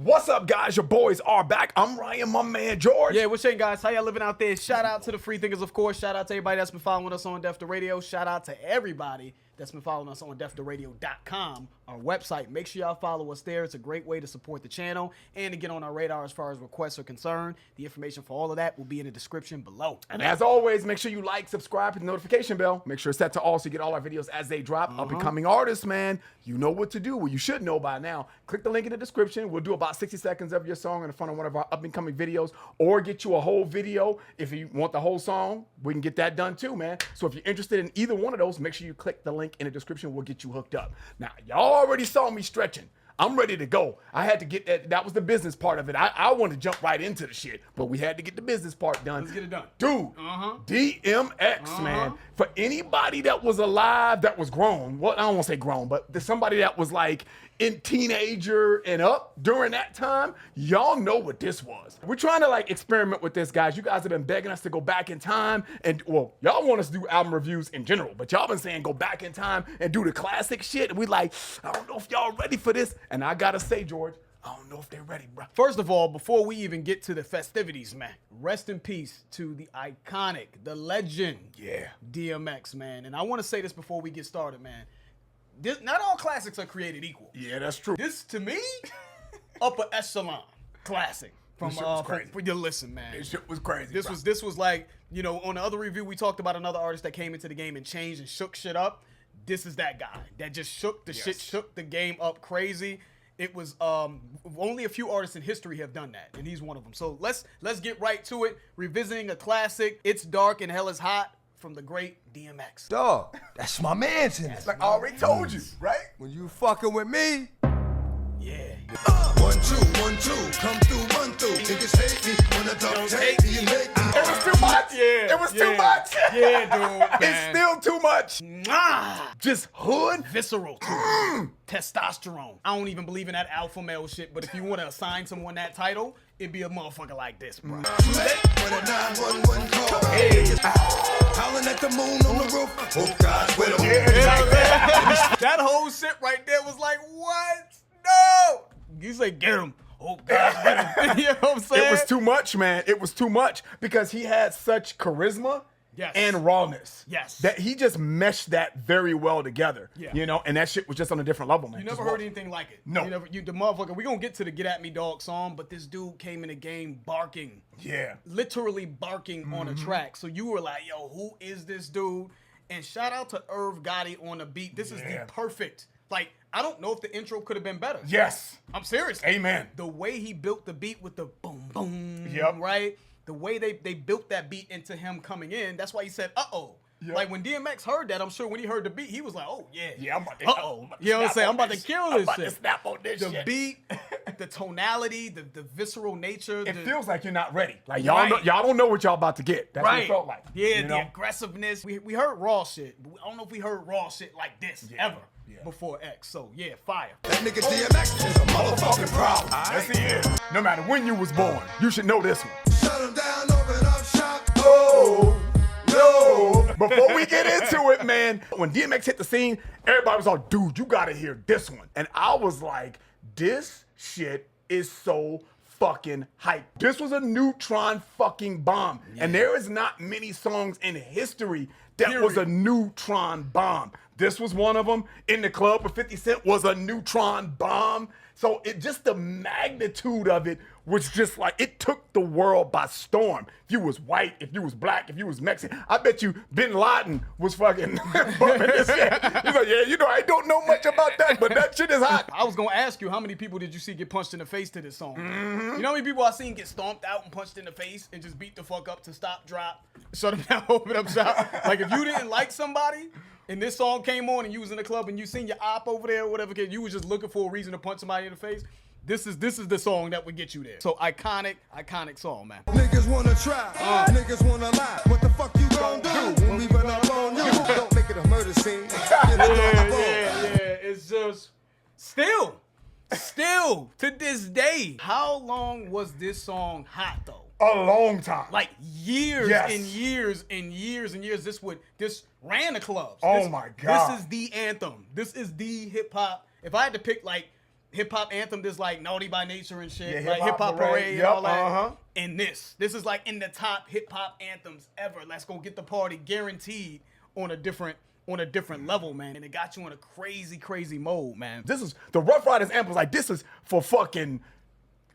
What's up, guys? Your boys are back. I'm Ryan, my man George. Yeah, what's shaking, guys? How y'all living out there? Shout out to the free thinkers, of course. Shout out to everybody that's been following us on Def the Radio. Shout out to everybody that's been following us on deftheradio.com, our website. Make sure y'all follow us there. It's a great way to support the channel and to get on our radar as far as requests are concerned. The information for all of that will be in the description below. And as always, make sure you like, subscribe, hit the notification bell. Make sure it's set to all so you get all our videos as they drop. Up-and-coming artists, man. You know what to do. Well, you should know by now. Click the link in the description. We'll do about 60 seconds of your song in front of one of our up-and-coming videos, or get you a whole video. If you want the whole song, we can get that done too, man. So if you're interested in either one of those, make sure you click the link in the description. We'll get you hooked up. Now, y'all already saw me stretching. I'm ready to go. I had to get that. That was the business part of it. I wanted to jump right into the shit, but we had to get the business part done. Let's get it done. Dude, DMX, man. For anybody that was alive, that was grown. Well, I don't want to say grown, but there's somebody that was like in teenager and up during that time, y'all know what this was. We're trying to like experiment with this, guys. You guys have been begging us to go back in time and, well, y'all want us to do album reviews in general, but y'all been saying go back in time and do the classic shit. And we like, I don't know if y'all ready for this. And I gotta say, George, I don't know if they're ready, bro. First of all, before we even get to the festivities, man, rest in peace to the iconic, the legend, DMX, man. And I want to say this before we get started, man. Not all classics are created equal. Yeah, that's true. This, to me, upper echelon classic. From listen, man. This shit was crazy. This was like, you know, on the other review we talked about another artist that came into the game and changed and shook shit up. This is that guy that just shook the shit, shook the game up crazy. It was only a few artists in history have done that, and he's one of them. So let's get right to it. Revisiting a classic, It's Dark and Hell is Hot, from the great DMX. Dog, that's my man's in it. Like I already told you, right? When you fucking with me. Yeah. 1, 2, 1, 2, come through, run through. Niggas hate me when I don't hate me. It was too much. Yeah. It was too much. Yeah, dude. It's still too much. Just hood. Visceral, testosterone. I don't even believe in that alpha male shit, but if you want to assign someone that title, it'd be a motherfucker like this, bro. When a 911 call. Howling at the moon on the roof. Hope God's with him. That whole shit right there was like, what? No! You say, get him. Hope God's with him. You know what I'm saying? It was too much, man. It was too much because he had such charisma. Yes. And rawness. Yes. That he just meshed that very well together. Yeah. You know, and that shit was just on a different level, man. You never heard anything like it. No. The motherfucker, we gonna get to the Get At Me Dog song, but this dude came in the game barking. Yeah. Literally barking on a track. So you were like, yo, who is this dude? And shout out to Irv Gotti on the beat. This is the perfect, like, I don't know if the intro could have been better. Yes. I'm serious. Amen. The way he built the beat with the boom, boom, Yep. right? The way they built that beat into him coming in, that's why he said, uh-oh. Yep. Like, when DMX heard that, I'm sure when he heard the beat, he was like, oh, yeah. Yeah, I'm about to, Uh-oh. You know what I'm saying? I'm about to kill this I'm about shit. to snap on this The shit. beat, the tonality, the visceral nature. It feels like you're not ready. Like y'all don't know what y'all about to get. That's what it felt like. Yeah, you know? the aggressiveness. We heard raw shit, but I don't know if we heard raw shit like this ever before X. So yeah, fire. That nigga DMX is a motherfucking problem. Yes, he is. No matter when you was born, you should know this one. Shut him down, open up shop. Oh, no. Before we get into it, man, when DMX hit the scene, everybody was like, dude, you gotta hear this one. And I was like, this shit is so fucking hype. This was a neutron fucking bomb. Yeah. And there is not many songs in history that was a neutron bomb. This was one of them. In the Club with 50 Cent was a neutron bomb. So it just, the magnitude of it was just like, it took the world by storm. If you was white, if you was black, if you was Mexican, I bet you Bin Laden was fucking bumping this shit. He's like, yeah, you know, I don't know much about that, but that shit is hot. I was gonna ask you, how many people did you see get punched in the face to this song? You know how many people I seen get stomped out and punched in the face and just beat the fuck up to stop, drop, shut them down, open up shop? Like, if you didn't like somebody, and this song came on and you was in the club and you seen your op over there or whatever, you was just looking for a reason to punch somebody in the face, this is the song that would get you there. So iconic song, man. Niggas wanna try, niggas wanna lie. What the fuck you gon' do when we run up on you? Don't make it a murder scene. Yeah. It's just still to this day. How long was this song hot though? A long time. Like years Yes. and years and years and years. This ran the clubs. Oh my God. This is the anthem. This is the hip hop. If I had to pick like hip hop anthem. There's like Naughty by Nature and shit, Yeah, like Hip Hop Parade and Yep, all that. uh-huh. And this is like in the top hip hop anthems ever. Let's go get the party guaranteed on a different level, man. And it got you in a crazy mode, man. This is the Rough Riders anthem. Like, this is for fucking.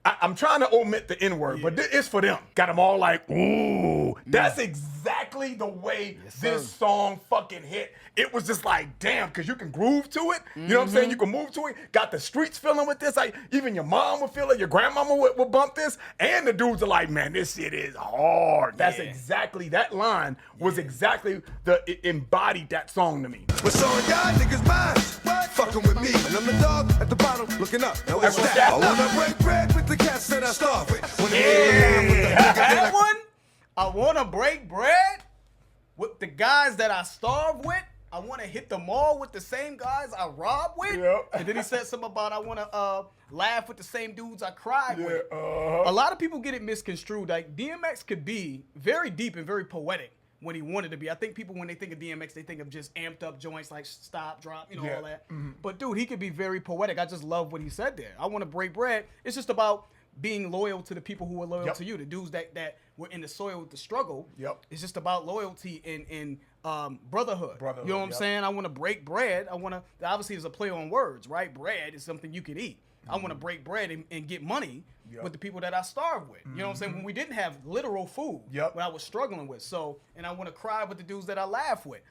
I'm trying to omit the N-word, but it's for them. Got them all like, ooh. That's exactly the way this song fucking hit. It was just like, damn, because you can groove to it. You know what I'm saying? You can move to it. Got the streets feeling with this. Like, even your mom would feel it. Your grandmama would bump this. And the dudes are like, man, this shit is hard. That's exactly, that line was exactly it embodied that song to me. What's on God, niggas minds? Fucking with me. And I'm the dog at the bottom looking up. Now what's that? I wanna break bread with the cats that I starve with. That one, I want to break bread with the guys that I starve with. I want to hit the mall with the same guys I rob with. Yep. And then he said something about I want to laugh with the same dudes I cry with. Uh-huh. A lot of people get it misconstrued. Like, DMX could be very deep and very poetic when he wanted to be. I think people, when they think of DMX, they think of just amped up joints like stop, drop, all that. But dude, he could be very poetic. I just love what he said there. I want to break bread. It's just about being loyal to the people who are loyal to you, the dudes that were in the soil with the struggle. It's just about loyalty and brotherhood. You know what I'm saying? I want to break bread. Obviously there's a play on words, right? Bread is something you can eat. I want to break bread and get money with the people that I starve with. You know what I'm saying? When we didn't have literal food, when I was struggling with. So, and I want to cry with the dudes that I laugh with.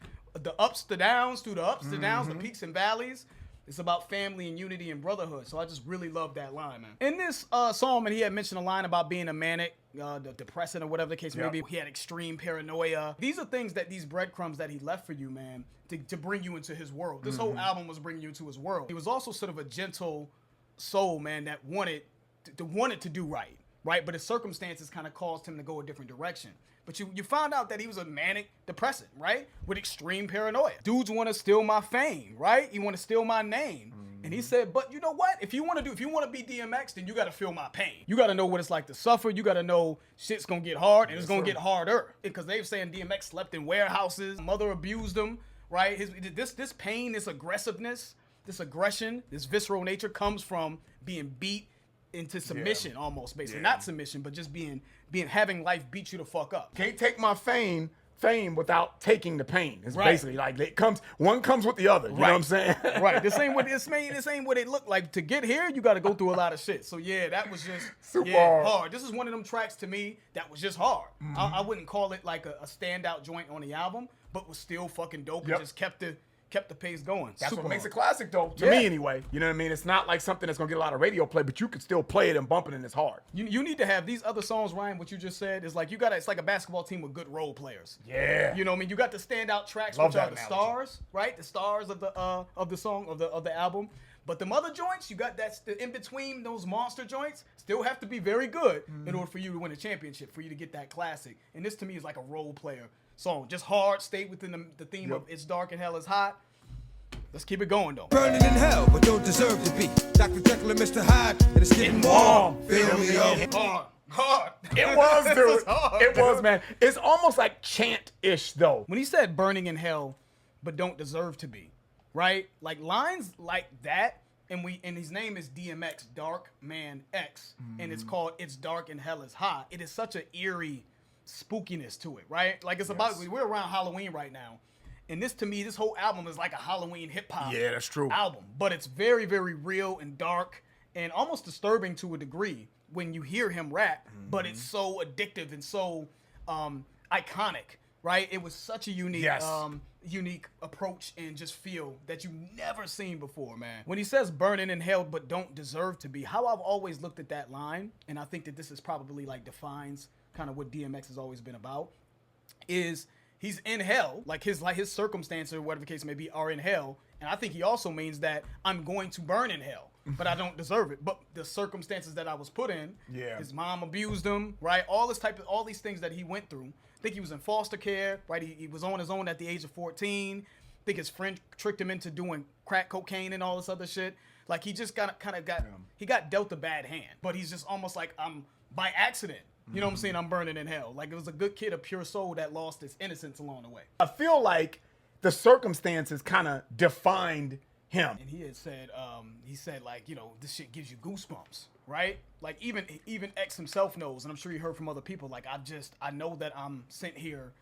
The ups, the downs, through the ups, the downs, the peaks and valleys. It's about family and unity and brotherhood. So I just really love that line, man. In this song, man, he had mentioned a line about being a manic, depressant or whatever the case may be. He had extreme paranoia. These are things that these breadcrumbs that he left for you, man, to bring you into his world. This whole album was bringing you into his world. He was also sort of a gentle soul, man, that wanted to do right? But his circumstances kind of caused him to go a different direction. But you found out that he was a manic depressant, right? With extreme paranoia. Dudes want to steal my fame, right? You want to steal my name. And he said, but you know what? If you want to be DMX, then you got to feel my pain. You got to know what it's like to suffer. You got to know shit's going to get hard and it's going to get harder. Because they were saying DMX slept in warehouses. Mother abused him, right? This pain, this aggressiveness, this aggression, this visceral nature comes from being beat into submission, almost, basically. Not submission, but just having life beat you the fuck up. Can't take my fame without taking the pain. It's basically like one comes with the other. You know what I'm saying? Right. This ain't what it looked like. To get here, you got to go through a lot of shit. So yeah, that was just super hard. This is one of them tracks to me that was just hard. I wouldn't call it like a standout joint on the album, but was still fucking dope and just kept the pace going. That's super what makes hard. it classic, though, to me anyway. You know what I mean? It's not like something that's going to get a lot of radio play, but you can still play it and bump it, and it's hard. You need to have these other songs, Ryan, what you just said, is like it's like a basketball team with good role players. Yeah. You know what I mean? You got the standout tracks, which are the stars, right? The stars of the song, of the album. But the other joints, you got that in between those monster joints, still have to be very good in order for you to win a championship, for you to get that classic. And this to me is like a role player song. Just hard, stay within the theme of It's Dark and Hell is Hot. Let's keep it going, though. Burning in hell, but don't deserve to be. Dr. Jekyll and Mr. Hyde, and it's getting warm. Feel me up. Hard. It was, dude. This is hard, It was, man. It's almost like chant-ish, though. When he said burning in hell, but don't deserve to be, right? Like lines like that, and his name is DMX, Dark Man X, and it's called It's Dark and Hell is Hot. It is such an eerie spookiness to it, right? Like it's about, we're around Halloween right now. And this, to me, this whole album is like a Halloween hip-hop that's true. album. But it's very, very real and dark and almost disturbing to a degree when you hear him rap. But it's so addictive and so iconic, right? It was such a unique unique approach and just feel that you've never seen before, man. When he says burning in hell but don't deserve to be, how I've always looked at that line, and I think that this is probably like defines kind of what DMX has always been about, is he's in hell, like his circumstances or whatever the case may be are in hell, and I think he also means that I'm going to burn in hell, but I don't deserve it. But the circumstances that I was put in, his mom abused him, right? All these things that he went through. I think he was in foster care, right? He was on his own at the age of 14. I think his friend tricked him into doing crack cocaine and all this other shit. Like he just got dealt a bad hand, but he's just almost like I'm by accident. You know what I'm saying? I'm burning in hell. Like it was a good kid, a pure soul that lost his innocence along the way. I feel like the circumstances kind of defined him. And he said like, you know, this shit gives you goosebumps, right? Like even X himself knows, and I'm sure you heard from other people, like I know that I'm sent here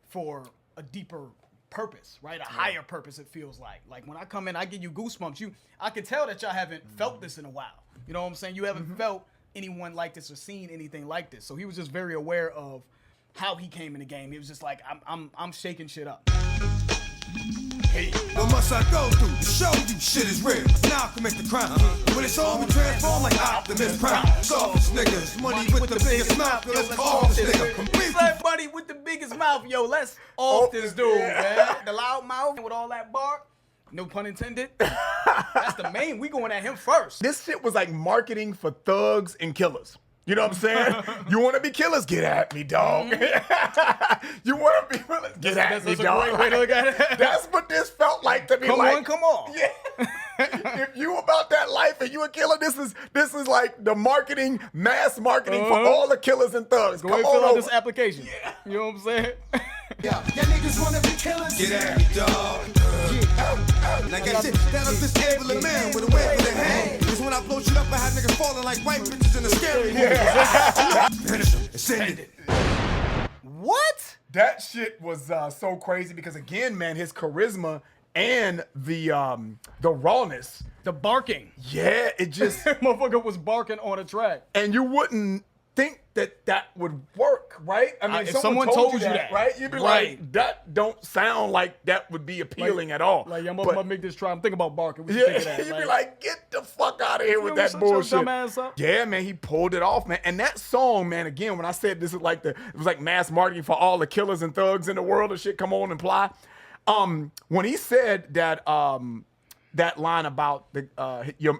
for a deeper purpose, right? A higher purpose, it feels like. Like when I come in, I give you goosebumps. I can tell that y'all haven't felt this in a while. You know what I'm saying? You haven't felt anyone like this or seen anything like this. So he was just very aware of how he came in the game. He was just like, I'm shaking shit up. Hey, what must I go through to show you shit is real? Now I commit the crime. When it's all, we transform like Optimus Prime. Softest niggas, money with the biggest mouth. Yo, let's off this nigga. He's like, buddy with the biggest mouth. Yo, let's off this dude, man. The loud mouth with all that bark. No pun intended. That's the main. We going at him first. This shit was like marketing for thugs and killers. You know what I'm saying? You want to be killers? Get at me, dog. You want to be killers? Get at me, dog. That's a great way to look at it. That's what this felt like to me. Come like, on, come on. Yeah. If you about that life and you a killer, this is like the marketing, mass marketing for all the killers and thugs. Go Come ahead on and fill out over. this application. Yeah. You know what I'm saying? Yeah, y'all niggas wanna be killers? Get at me, dog. And I got shit that I'm disabling man with a way for the hand. Cause when I blow shit up, I have niggas falling like white bitches in a scary movie. Finish them and send it. What? That shit was so crazy because again, man, his charisma and the rawness, The barking. yeah, it just Motherfucker was barking on a track. and you wouldn't think that would work, right? I mean, If someone someone told told you you that, that, right? You'd be right. like, that don't sound like that would be appealing at all. Like, I'm But- gonna make this try. I'm thinking about barking. What you think of Yeah, that? you'd be like, get the fuck out of here with You that shut your bullshit. dumb ass up. Yeah, man, he pulled it off, man. And that song, man, again, when I said this is like it was like mass marketing for all the killers and thugs in the world and shit, come on and apply. When he said that that line about the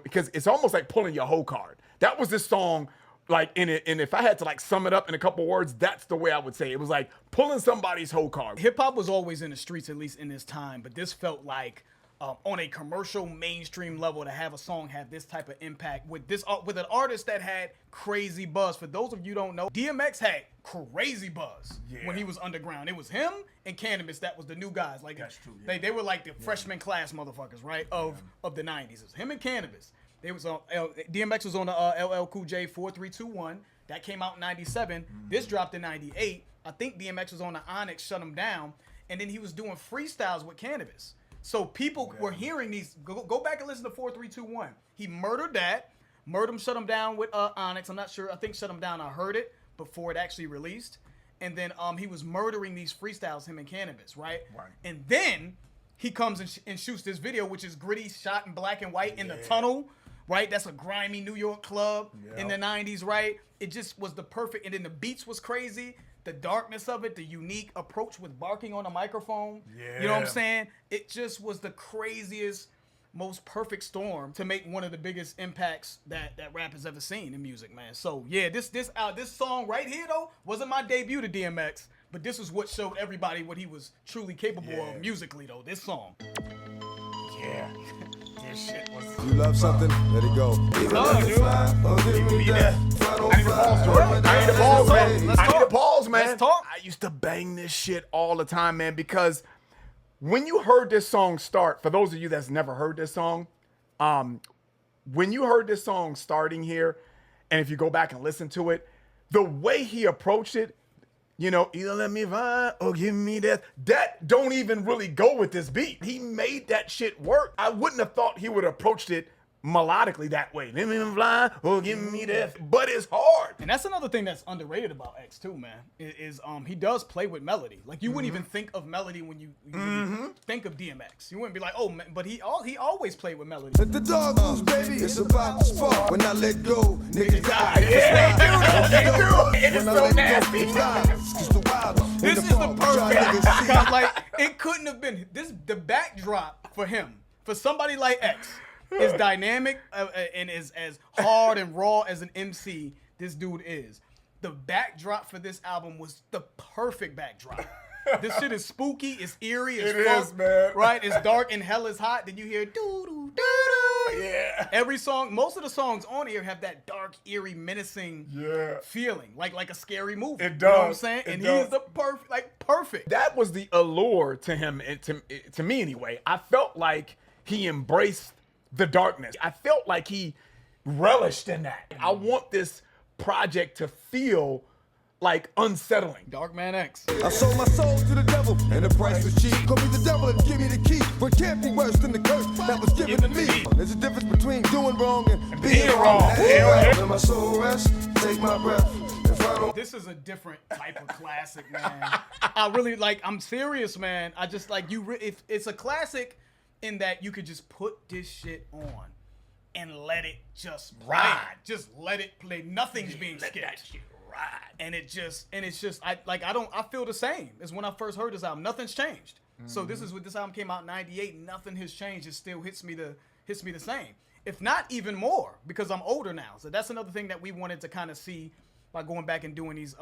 because it's almost like pulling your whole card. That was this song. Like in it, and if I had to like sum it up in a couple words, that's the way I would say it. It was like pulling somebody's whole card. Hip hop was always in the streets, at least in this time, but this felt like on a commercial mainstream level to have a song have this type of impact with an artist that had crazy buzz. For those of you who don't know, DMX had crazy buzz when he was underground. It was him and Cannabis that was the new guys. Like That's true, yeah. they were like the freshman class motherfuckers, right? Of the 90s. It was him and Cannabis. They was on DMX was on the LL Cool J 4321. That came out in 97. This dropped in 98. I think DMX was on the Onyx, shut him down, and then he was doing freestyles with Cannabis. So people were hearing these. Go back and listen to 4321. He murdered that. Murdered him, shut him down with Onyx. I'm not sure. I think shut him down. I heard it before it actually released. And then he was murdering these freestyles, him and Cannabis, right? And then he comes and shoots this video, which is gritty, shot in black and white in the tunnel. Right, that's a grimy New York club in the 90s, right? It just was the perfect, and then the beats was crazy, the darkness of it, the unique approach with barking on the microphone. You know what I'm saying? It just was the craziest, most perfect storm to make one of the biggest impacts that rap has ever seen in music, man. So yeah, this song right here though wasn't my debut to DMX, but this was what showed everybody what he was truly capable of musically though. This song. Yeah. This shit was. You love something? Let it go. I need the balls, man. I need the balls, man. Let's talk. I used to bang this shit all the time, man, because when you heard this song start, for those of you that's never heard this song, when you heard this song starting here, and if you go back and listen to it, the way he approached it, you know, either let me vibe or give me that. That don't even really go with this beat. He made that shit work. I wouldn't have thought he would have approached it melodically that way. Let me fly or give me that. But it's hard. And that's another thing that's underrated about X too, man. Is he does play with melody. Like you wouldn't even think of melody when you think of DMX. You wouldn't be like, oh man, but he always played with melody. Let the dog loose, baby. It's about to spark. When I let go, niggas die. It is so nasty. This is the perfect. Cause like it couldn't have been the backdrop for him, for somebody like X. Is dynamic and is as hard and raw as an MC this dude is. The backdrop for this album was the perfect backdrop. This shit is spooky, it's eerie, it's funk, is, man. right? It's dark and hell is hot. Then you hear doo doo doo. Yeah. Every song, most of the songs on here have that dark, eerie, menacing feeling, like a scary movie. It You know what I'm does. saying? It And does. he's the perfect. That was the allure to him, and to me anyway. I felt like he embraced the darkness. I felt like he relished in that. I want this project to feel like unsettling. Dark Man X. I sold my soul to the devil, and the price was cheap. Call me the devil and give me the key, but can't be worse than the curse that was given to me. There's a difference between doing wrong and being wrong. Let my soul rest, take my breath. This is a different type of classic, man. I really like. I'm serious, man. I just like you. It's a classic in that you could just put this shit on and let it just ride. Just let it play. Nothing's being skipped. That shit ride. And it's just. I feel the same as when I first heard this album. Nothing's changed. So this is what this album came out in '98. Nothing has changed. It still hits me the same, if not even more, because I'm older now. So that's another thing that we wanted to kind of see by going back and doing these,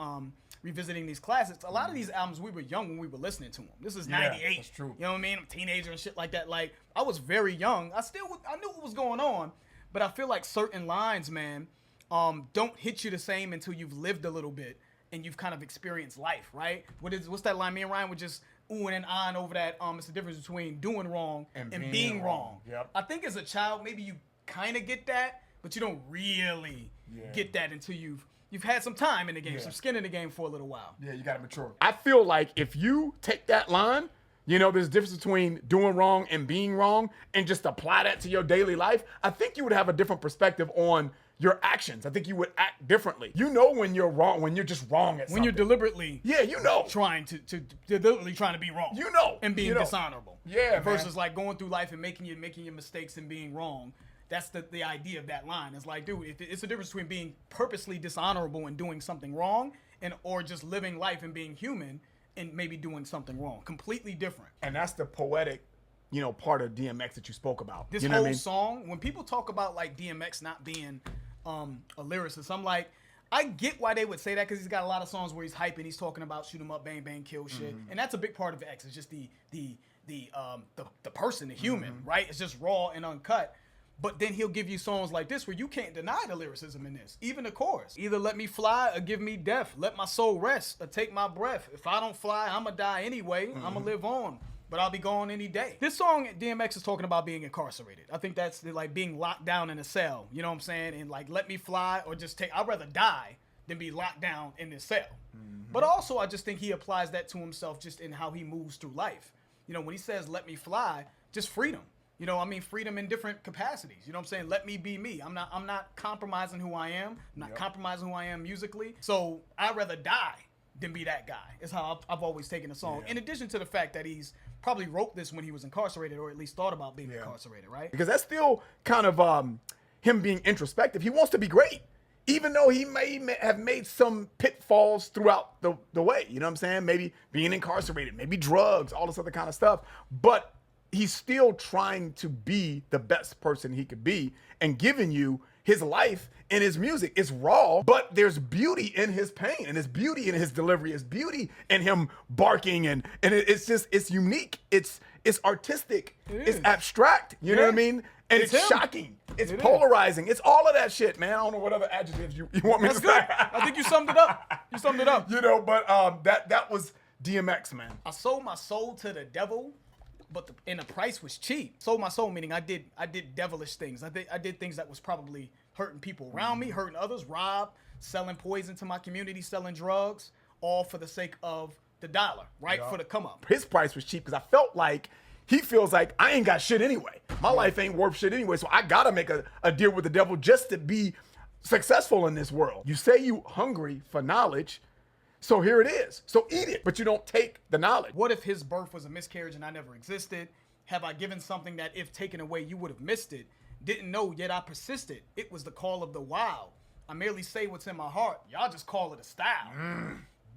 revisiting these classics. A lot of these albums, we were young when we were listening to them. This is '98. That's true. You know what I mean? I'm a teenager and shit like that. Like, I was very young. I knew what was going on, but I feel like certain lines, man, don't hit you the same until you've lived a little bit and you've kind of experienced life, right? What's that line? Me and Ryan were just oohing and ahhing over that. It's the difference between doing wrong and being wrong. Yep. I think as a child, maybe you kind of get that, but you don't really get that until you've had some time in the game, some skin in the game for a little while. Yeah, you gotta mature. I feel like if you take that line, there's a difference between doing wrong and being wrong, and just apply that to your daily life, I think you would have a different perspective on your actions. I think you would act differently. When you're wrong, when you're just wrong at something. When you're deliberately trying to deliberately trying to be wrong. And being dishonorable. Yeah, versus like going through life and making your mistakes and being wrong. That's the idea of that line. It's like, dude, it's a difference between being purposely dishonorable and doing something wrong, or just living life and being human and maybe doing something wrong. Completely different. And that's the poetic, part of DMX that you spoke about. This whole song, when people talk about like DMX not being a lyricist, I'm like, I get why they would say that, because he's got a lot of songs where he's hyping, he's talking about shoot 'em up, bang bang, kill shit, and that's a big part of X. It's just the person, the human, right? It's just raw and uncut. But then he'll give you songs like this where you can't deny the lyricism in this. Even the chorus. Either let me fly or give me death. Let my soul rest or take my breath. If I don't fly, I'ma die anyway. I'ma live on, but I'll be gone any day. This song, DMX is talking about being incarcerated. I think that's like being locked down in a cell. You know what I'm saying? And like, let me fly or just I'd rather die than be locked down in this cell. But also, I just think he applies that to himself just in how he moves through life. When he says, let me fly, just freedom. Freedom in different capacities. You know what I'm saying? Let me be me. I'm not compromising who I am. I'm not compromising who I am musically. So I'd rather die than be that guy. Is how I've always taken the song. In addition to the fact that he's probably wrote this when he was incarcerated, or at least thought about being incarcerated, right? Because that's still kind of him being introspective. He wants to be great, even though he may have made some pitfalls throughout the way. You know what I'm saying? Maybe being incarcerated, maybe drugs, all this other kind of stuff. But he's still trying to be the best person he could be, and giving you his life in his music. It's raw, but there's beauty in his pain, and there's beauty in his delivery, there's beauty in him barking, and it's unique, it's artistic, it's abstract, you know what I mean? And it's shocking, it's polarizing, it's all of that shit, man. I don't know what other adjectives you want me to say. I think you summed it up. But that was DMX, man. I sold my soul to the devil, but the price was cheap. Sold my soul, meaning I did devilish things. I did things that was probably hurting people around me, hurting others, rob, selling poison to my community, selling drugs, all for the sake of the dollar, right? For the come up. His price was cheap because I felt like he feels like I ain't got shit anyway. My life ain't worth shit anyway, so I gotta make a deal with the devil just to be successful in this world. You say you hungry for knowledge, so here it is. So eat it, but you don't take the knowledge. What if his birth was a miscarriage and I never existed? Have I given something that if taken away, you would have missed it? Didn't know, yet I persisted. It was the call of the wild. I merely say what's in my heart. Y'all just call it a style.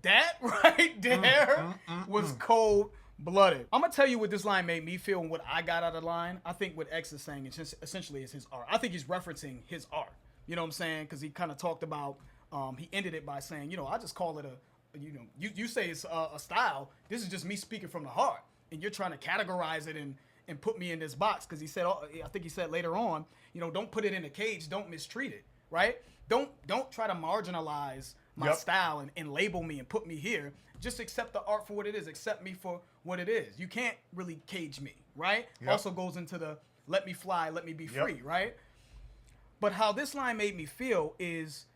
That right there was cold-blooded. I'm going to tell you what this line made me feel and what I got out of the line. I think what X is saying is essentially is his art. I think he's referencing his art. You know what I'm saying? Because he kind of talked about, he ended it by saying, I just call it you say it's a style. This is just me speaking from the heart. And you're trying to categorize it and put me in this box. Because he said, I think he said later on, don't put it in a cage. Don't mistreat it, right? Don't try to marginalize my style and label me and put me here. Just accept the art for what it is. Accept me for what it is. You can't really cage me, right? Also goes into the let me fly, let me be free, right? But how this line made me feel is,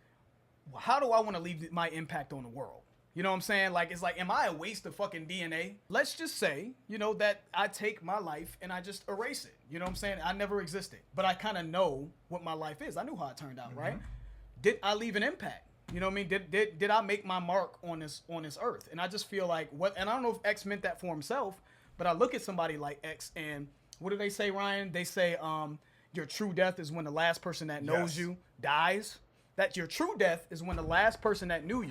how do I want to leave my impact on the world? You know what I'm saying? Like, it's like, am I a waste of fucking DNA? Let's just say, you know, that I take my life and I just erase it. You know what I'm saying? I never existed. But I kind of know what my life is. I knew how it turned out, right? Did I leave an impact? You know what I mean? Did I make my mark on this earth? And I just feel like, and I don't know if X meant that for himself, but I look at somebody like X, and what do they say, Ryan? They say, your true death is when the last person that knows you dies. That your true death is when the last person that knew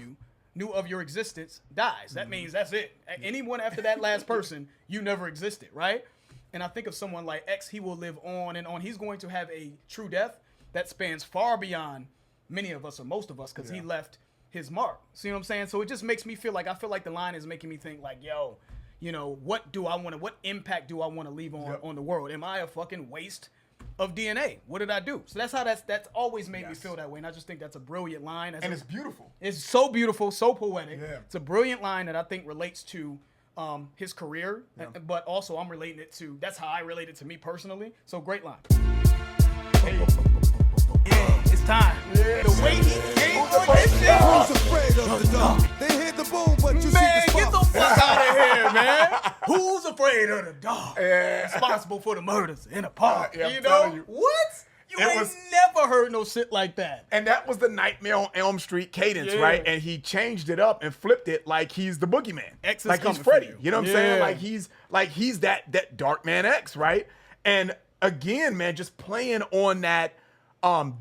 of your existence dies. That means that's it. Anyone after that last person, you never existed, right? And I think of someone like X, he will live on and on. He's going to have a true death that spans far beyond many of us or most of us, because he left his mark. See what I'm saying? So it just makes me feel like, I feel like the line is making me think like, yo, you know, what impact do I want to leave on the world? Am I a fucking waste of DNA? What did I do? So that's always made me feel that way. And I just think that's a brilliant line. And it's beautiful. It's so beautiful, so poetic. Yeah. It's a brilliant line that I think relates to his career, but also I'm relating it to, that's how I relate it to me personally. So great line. Yeah, it's time. Yeah. The way he came on this shit. Who's afraid of the dark? They hear the boom, but you Man, see the get the spark. fuck out of here, man. Who's afraid of the dark? Yeah. Responsible for the murders in a park. Yeah, I'm you telling know? you. What? You It ain't was- never heard no shit like that. And that was the Nightmare on Elm Street cadence, Yeah. right? And he changed it up and flipped it like he's the boogeyman. X is like he's coming for Freddy. you. You know what I'm saying? Yeah. Like he's that Dark Man X, right? And again, man, just playing on that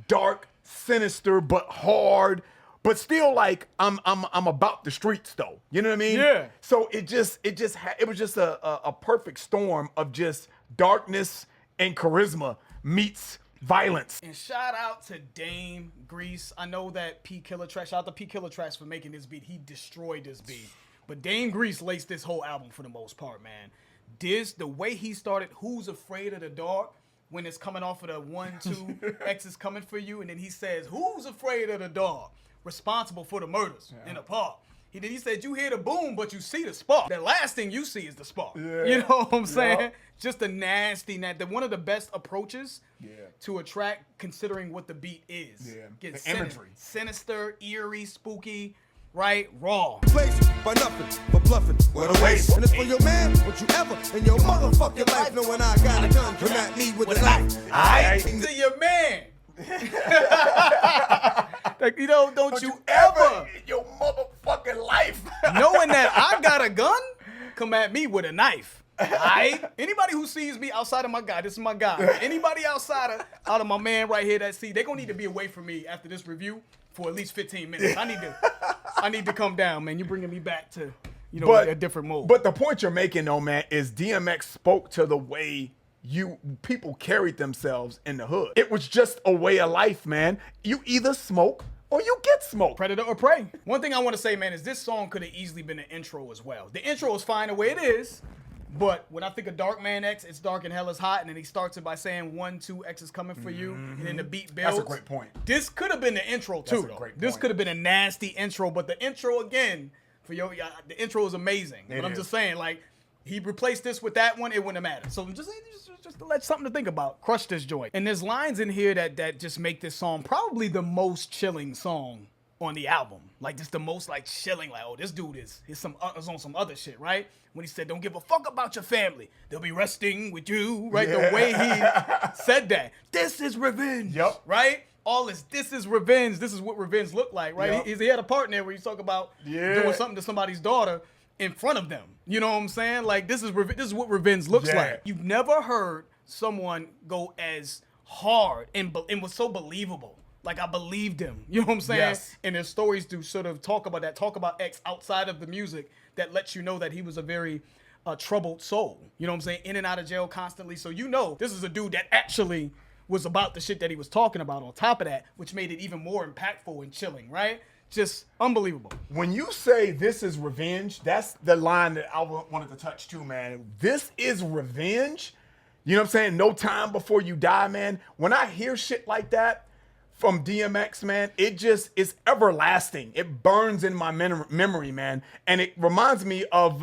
dark, sinister, but hard, but still like I'm about the streets though. You know what I mean? Yeah. So it was just a perfect storm of just darkness and charisma meets violence. And shout out to Dame Grease. I know that P Killer Trash. Shout out to P Killer Trash for making this beat. He destroyed this beat. But Dame Grease laced this whole album for the most part, man. The way he started, Who's Afraid of the Dark, when it's coming off of the 1, 2, X is coming for you, and then he says, who's afraid of the dark? Responsible for the murders in the park. He said, you hear the boom, but you see the spark. The last thing you see is the spark. Yeah. You know what I'm saying? Yep. Just a nasty, one of the best approaches to a track, considering what the beat is. Yeah. Get The imagery. Sinister, eerie, spooky, right? Raw. Place by nothing but bluffing. What a waste. And it's for your man, what you ever in your motherfucking life knowing I got a gun, come at me with a knife. Aight. To your man. Like, you know, don't you ever, in your motherfucking life. knowing that I got a gun, come at me with a knife. Aight? Anybody who sees me outside of my guy, this is my guy. Anybody out of my man right here that they're gonna need to be away from me after this review for at least 15 minutes. I need to come down, man. You're bringing me back to, you know, a different mode. But the point you're making, though, man, is DMX spoke to the way people carried themselves in the hood. It was just a way of life, man. You either smoke or you get smoked. Predator or prey. One thing I want to say, man, is this song could have easily been an intro as well. The intro is fine the way it is, but when I think of Dark Man X, it's dark and hell is hot, and then he starts it by saying 1, 2, X is coming for you, and then the beat builds. That's a great point. This could have been the intro too, That's a though. great This point. could have been a nasty intro, but the intro again the intro is amazing. But I'm is. just saying, like, he replaced this with that one, it wouldn't have mattered. So just to let something to think about. Crush this joint. And there's lines in here that just make this song probably the most chilling song on the album. Like, just the most, like, chilling, like, oh, this dude is on some other shit, right? When he said, don't give a fuck about your family. They'll be resting with you, right? Yeah. The way he said that. This is revenge. Yep. Right? All this is revenge. This is what revenge looked like, right? Yep. He had a part in there where he's talking about doing something to somebody's daughter in front of them. You know what I'm saying? Like, this is what revenge looks like. You've never heard someone go as hard and was so believable. Like, I believed him. You know what I'm saying? Yes. And their stories do sort of talk about that, talk about X outside of the music that lets you know that he was a very troubled soul. You know what I'm saying? In and out of jail constantly. So you know this is a dude that actually was about the shit that he was talking about on top of that, which made it even more impactful and chilling, right? Just unbelievable. When you say this is revenge, that's the line that I wanted to touch too, man. This is revenge. You know what I'm saying? No time before you die, man. When I hear shit like that from DMX, man, it's everlasting. It burns in my memory, man. And it reminds me of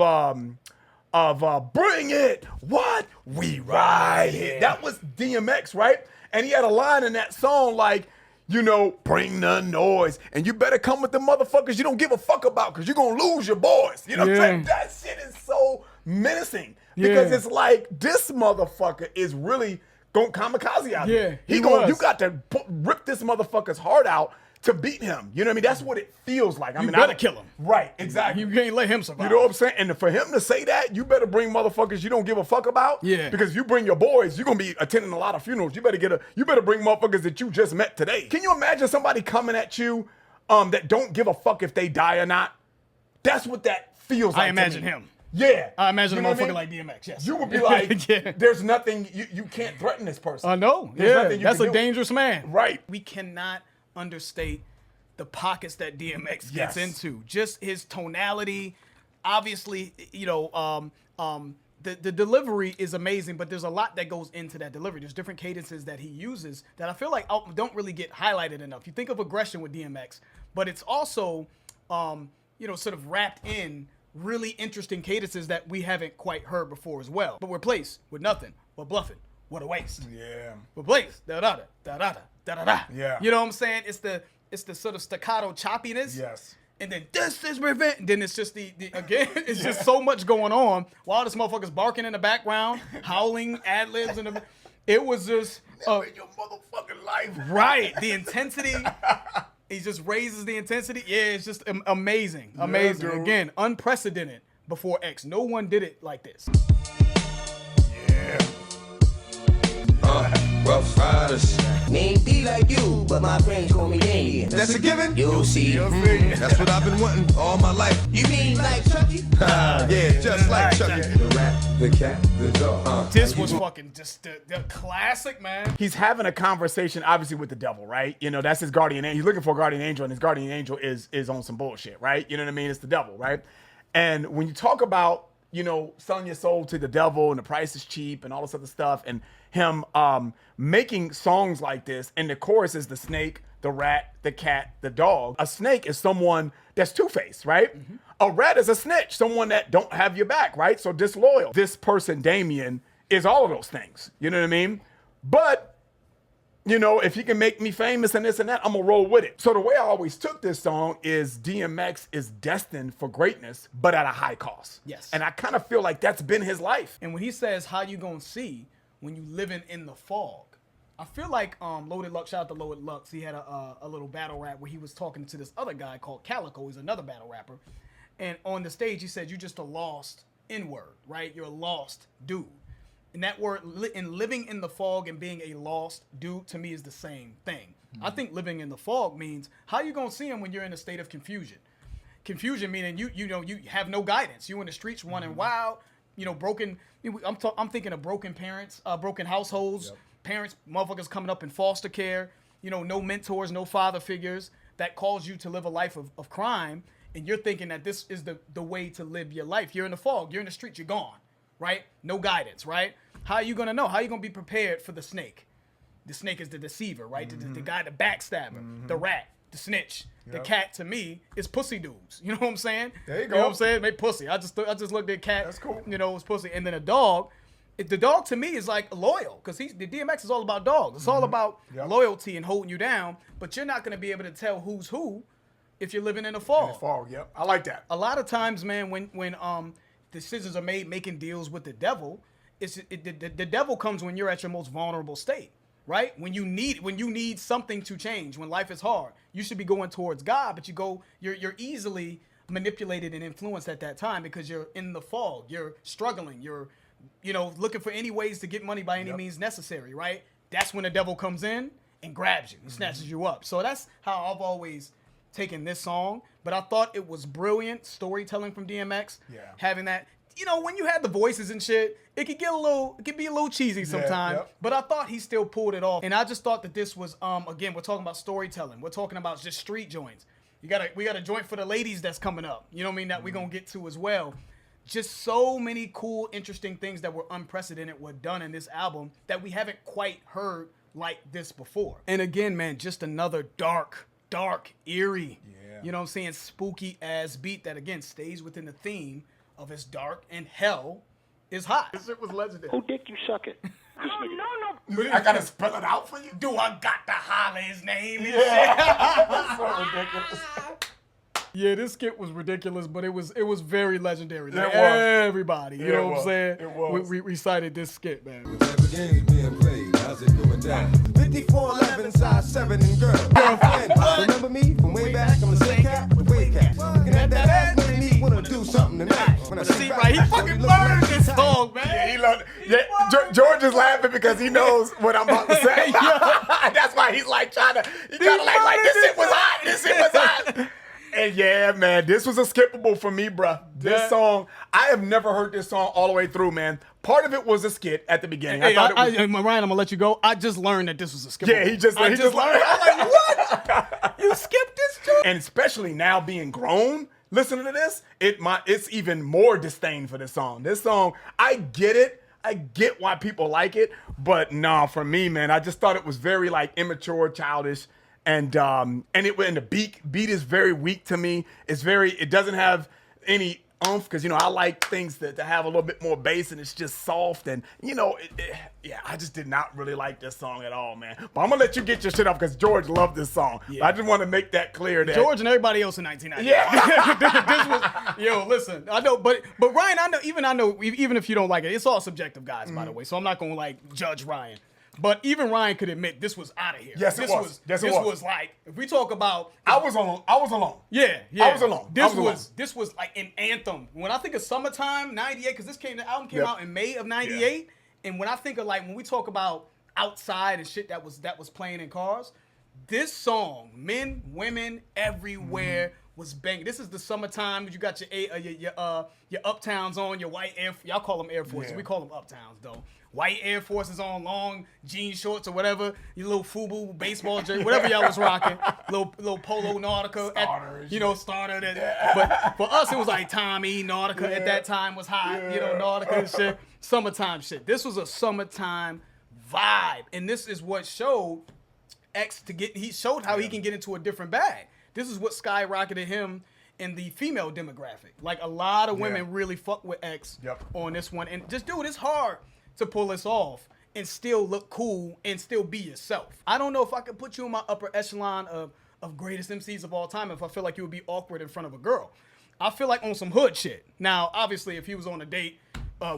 Bring It, What? We Ride It. That was DMX, right? And he had a line in that song like, you know, bring the noise. And you better come with the motherfuckers you don't give a fuck about because you're going to lose your boys. You know what I'm saying? That shit is so menacing because it's like this motherfucker is really going kamikaze out here. You got to rip this motherfucker's heart out to beat him. You know what I mean? That's what it feels like. I mean, better kill him. Right, exactly. You can't let him survive. You know what I'm saying? And for him to say that, you better bring motherfuckers you don't give a fuck about. Yeah. Because if you bring your boys, you're gonna be attending a lot of funerals. You better bring motherfuckers that you just met today. Can you imagine somebody coming at you that don't give a fuck if they die or not? That's what that feels like. I imagine him. Yeah. I imagine a motherfucker like DMX, yes. You would be like, there's nothing, you can't threaten this person. I know. That's a dangerous man. Right. We cannot understate the pockets that DMX gets into. Just his tonality. Obviously, you know, the delivery is amazing, but there's a lot that goes into that delivery. There's different cadences that he uses that I feel like don't really get highlighted enough. You think of aggression with DMX, but it's also, you know, sort of wrapped in really interesting cadences that we haven't quite heard before as well. But we're placed with nothing but bluffing. What a waste. Yeah. We're placed. Da-da-da, da-da-da, da-da-da. Yeah. You know what I'm saying? It's the sort of staccato choppiness. Yes. And then this is revenge. Then it's just again, it's just so much going on while this motherfucker's barking in the background, howling, ad-libs, and it was just Never in your motherfucking life. Right. The intensity. He just raises the intensity. Yeah, it's just amazing. Amazing. Again, unprecedented before X. No one did it like this. Yeah. Rough Ryders. Name D like you, but my friends call me Damien. That's a given. You'll see. That's what I've been wanting all my life. You mean like Chucky? Yeah, just like Chucky. The rat, the cat, the dog. This was fucking just the classic, man. He's having a conversation, obviously, with the devil, right? You know, that's his guardian angel. He's looking for a guardian angel, and his guardian angel is on some bullshit, right? You know what I mean? It's the devil, right? And when you talk about, you know, selling your soul to the devil and the price is cheap and all this other stuff, and him making songs like this, and the chorus is the snake, the rat, the cat, the dog. A snake is someone that's two-faced, right? Mm-hmm. A rat is a snitch, someone that don't have your back, right? So disloyal. This person, Damien, is all of those things. You know what I mean? But, you know, if he can make me famous and this and that, I'm gonna roll with it. So the way I always took this song is DMX is destined for greatness, but at a high cost. Yes. And I kind of feel like that's been his life. And when he says, how you gonna see when you living in the fog, I feel like Loaded Lux, shout out to Loaded Lux, he had a little battle rap where he was talking to this other guy called Calico. He's another battle rapper. And on the stage, he said, you're just a lost N-word, right? You're a lost dude. And that word, in living in the fog and being a lost dude, to me is the same thing. Mm-hmm. I think living in the fog means, how you gonna see him when you're in a state of confusion? Confusion meaning you know, you have no guidance. You in the streets running wild, you know, broken. I'm thinking of broken parents, broken households, parents, motherfuckers coming up in foster care, you know, no mentors, no father figures that cause you to live a life of crime. And you're thinking that this is the way to live your life. You're in the fog, you're in the streets, you're gone, right? No guidance, right? How are you gonna know? How are you gonna be prepared for the snake? The snake is the deceiver, right? Mm-hmm. The guy, the backstabber, the rat, the snitch. The cat, to me, is pussy dudes. You know what I'm saying? There you go. You know what I'm saying? Make pussy. I just looked at cat. That's cool. You know, it's pussy. And then a dog. The dog to me is like loyal, because the DMX is all about dogs. It's all about loyalty and holding you down. But you're not gonna be able to tell who's who if you're living in the fog. In the fog, yep. I like that. A lot of times, man, when decisions are made making deals with the devil, the devil comes when you're at your most vulnerable state, right? When you need something to change, when life is hard, you should be going towards God, but you're easily manipulated and influenced at that time because you're in the fog, you're struggling, you're, you know, looking for any ways to get money by any means necessary, right? That's when the devil comes in and grabs you and snatches you up. So that's how I've always taken this song, but I thought it was brilliant storytelling from DMX. Yeah. Having that, you know, when you had the voices and shit, it could be a little cheesy sometimes, but I thought he still pulled it off. And I just thought that this was, again, we're talking about storytelling. We're talking about just street joints. We got a joint for the ladies that's coming up. You know what I mean? That we're going to get to as well. Just so many cool, interesting things that were unprecedented were done in this album that we haven't quite heard like this before. And again, man, just another dark, eerie, you know what I'm saying, spooky ass beat that again stays within the theme of It's Dark and Hell is Hot. This shit was legendary. Who dick you sucking? I gotta spell it out for you. Do I got to holler his name? That's so ridiculous. Yeah, this skit was ridiculous, but it was very legendary. Like, It was. everybody, you Yeah, know it what I'm was. saying? It was. We recited this skit, man. Type of games being played, how's it going down? 5411, size 7 and girl. Girlfriend, remember me from way back? I'm the same cat with weight cat. Looking at that ass, when me wanna do something tonight. When I See, right, he fucking burned this song, man. Yeah, he loved it. Yeah, George is laughing because he knows what I'm about to say. That's why he's like trying to, like this shit was hot. This shit was hot. And yeah, man, this was a skippable for me, bruh. This song, I have never heard this song all the way through, man. Part of it was a skit at the beginning. Hey, I thought it was, Ryan, I'm gonna let you go. I just learned that this was a skip. yeah, he just learned. I'm like, what? You skipped this too? And especially now being grown, listening to this, it's even more disdain for this song. This song, I get it. I get why people like it, but nah, for me, man, I just thought it was very like immature, childish, and the beat is very weak to me. It doesn't have any oomph because I like things to have a little bit more bass, and it's just soft, and I just did not really like this song at all, man. But I'm gonna let you get your shit off because George loved this song. Yeah. I just want to make that clear. That George and everybody else in 1990. Yeah. This was, listen, I know, but Ryan, I know, even if you don't like it, it's all subjective, guys, by the way. So I'm not gonna like judge Ryan. But even Ryan could admit this was out of here. Yes, it was. Yes, it this was. was like, if we talk about, I was alone. Yeah. I was alone. This was like an anthem. When I think of summertime '98, because the album came out in May of '98, and when I think of like when we talk about outside and shit that was playing in cars, this song, men, women, everywhere. Was banging. This is the summertime. You got your uptowns on, your white y'all call them Air Forces. Yeah. We call them uptowns though. White Air Forces on, long jean shorts or whatever. Your little FUBU baseball jersey, whatever y'all was rocking. Little polo Nautica. Starter. But for us, it was like Tommy Nautica at that time was hot. Nautica and shit. Summertime shit. This was a summertime vibe, and this is what showed X to get. He showed how he can get into a different bag. This is what skyrocketed him in the female demographic. Like a lot of women really fuck with X on this one. And just dude, it's hard to pull this off and still look cool and still be yourself. I don't know if I could put you in my upper echelon of greatest MCs of all time if I feel like you would be awkward in front of a girl. I feel like on some hood shit. Now, obviously, if he was on a date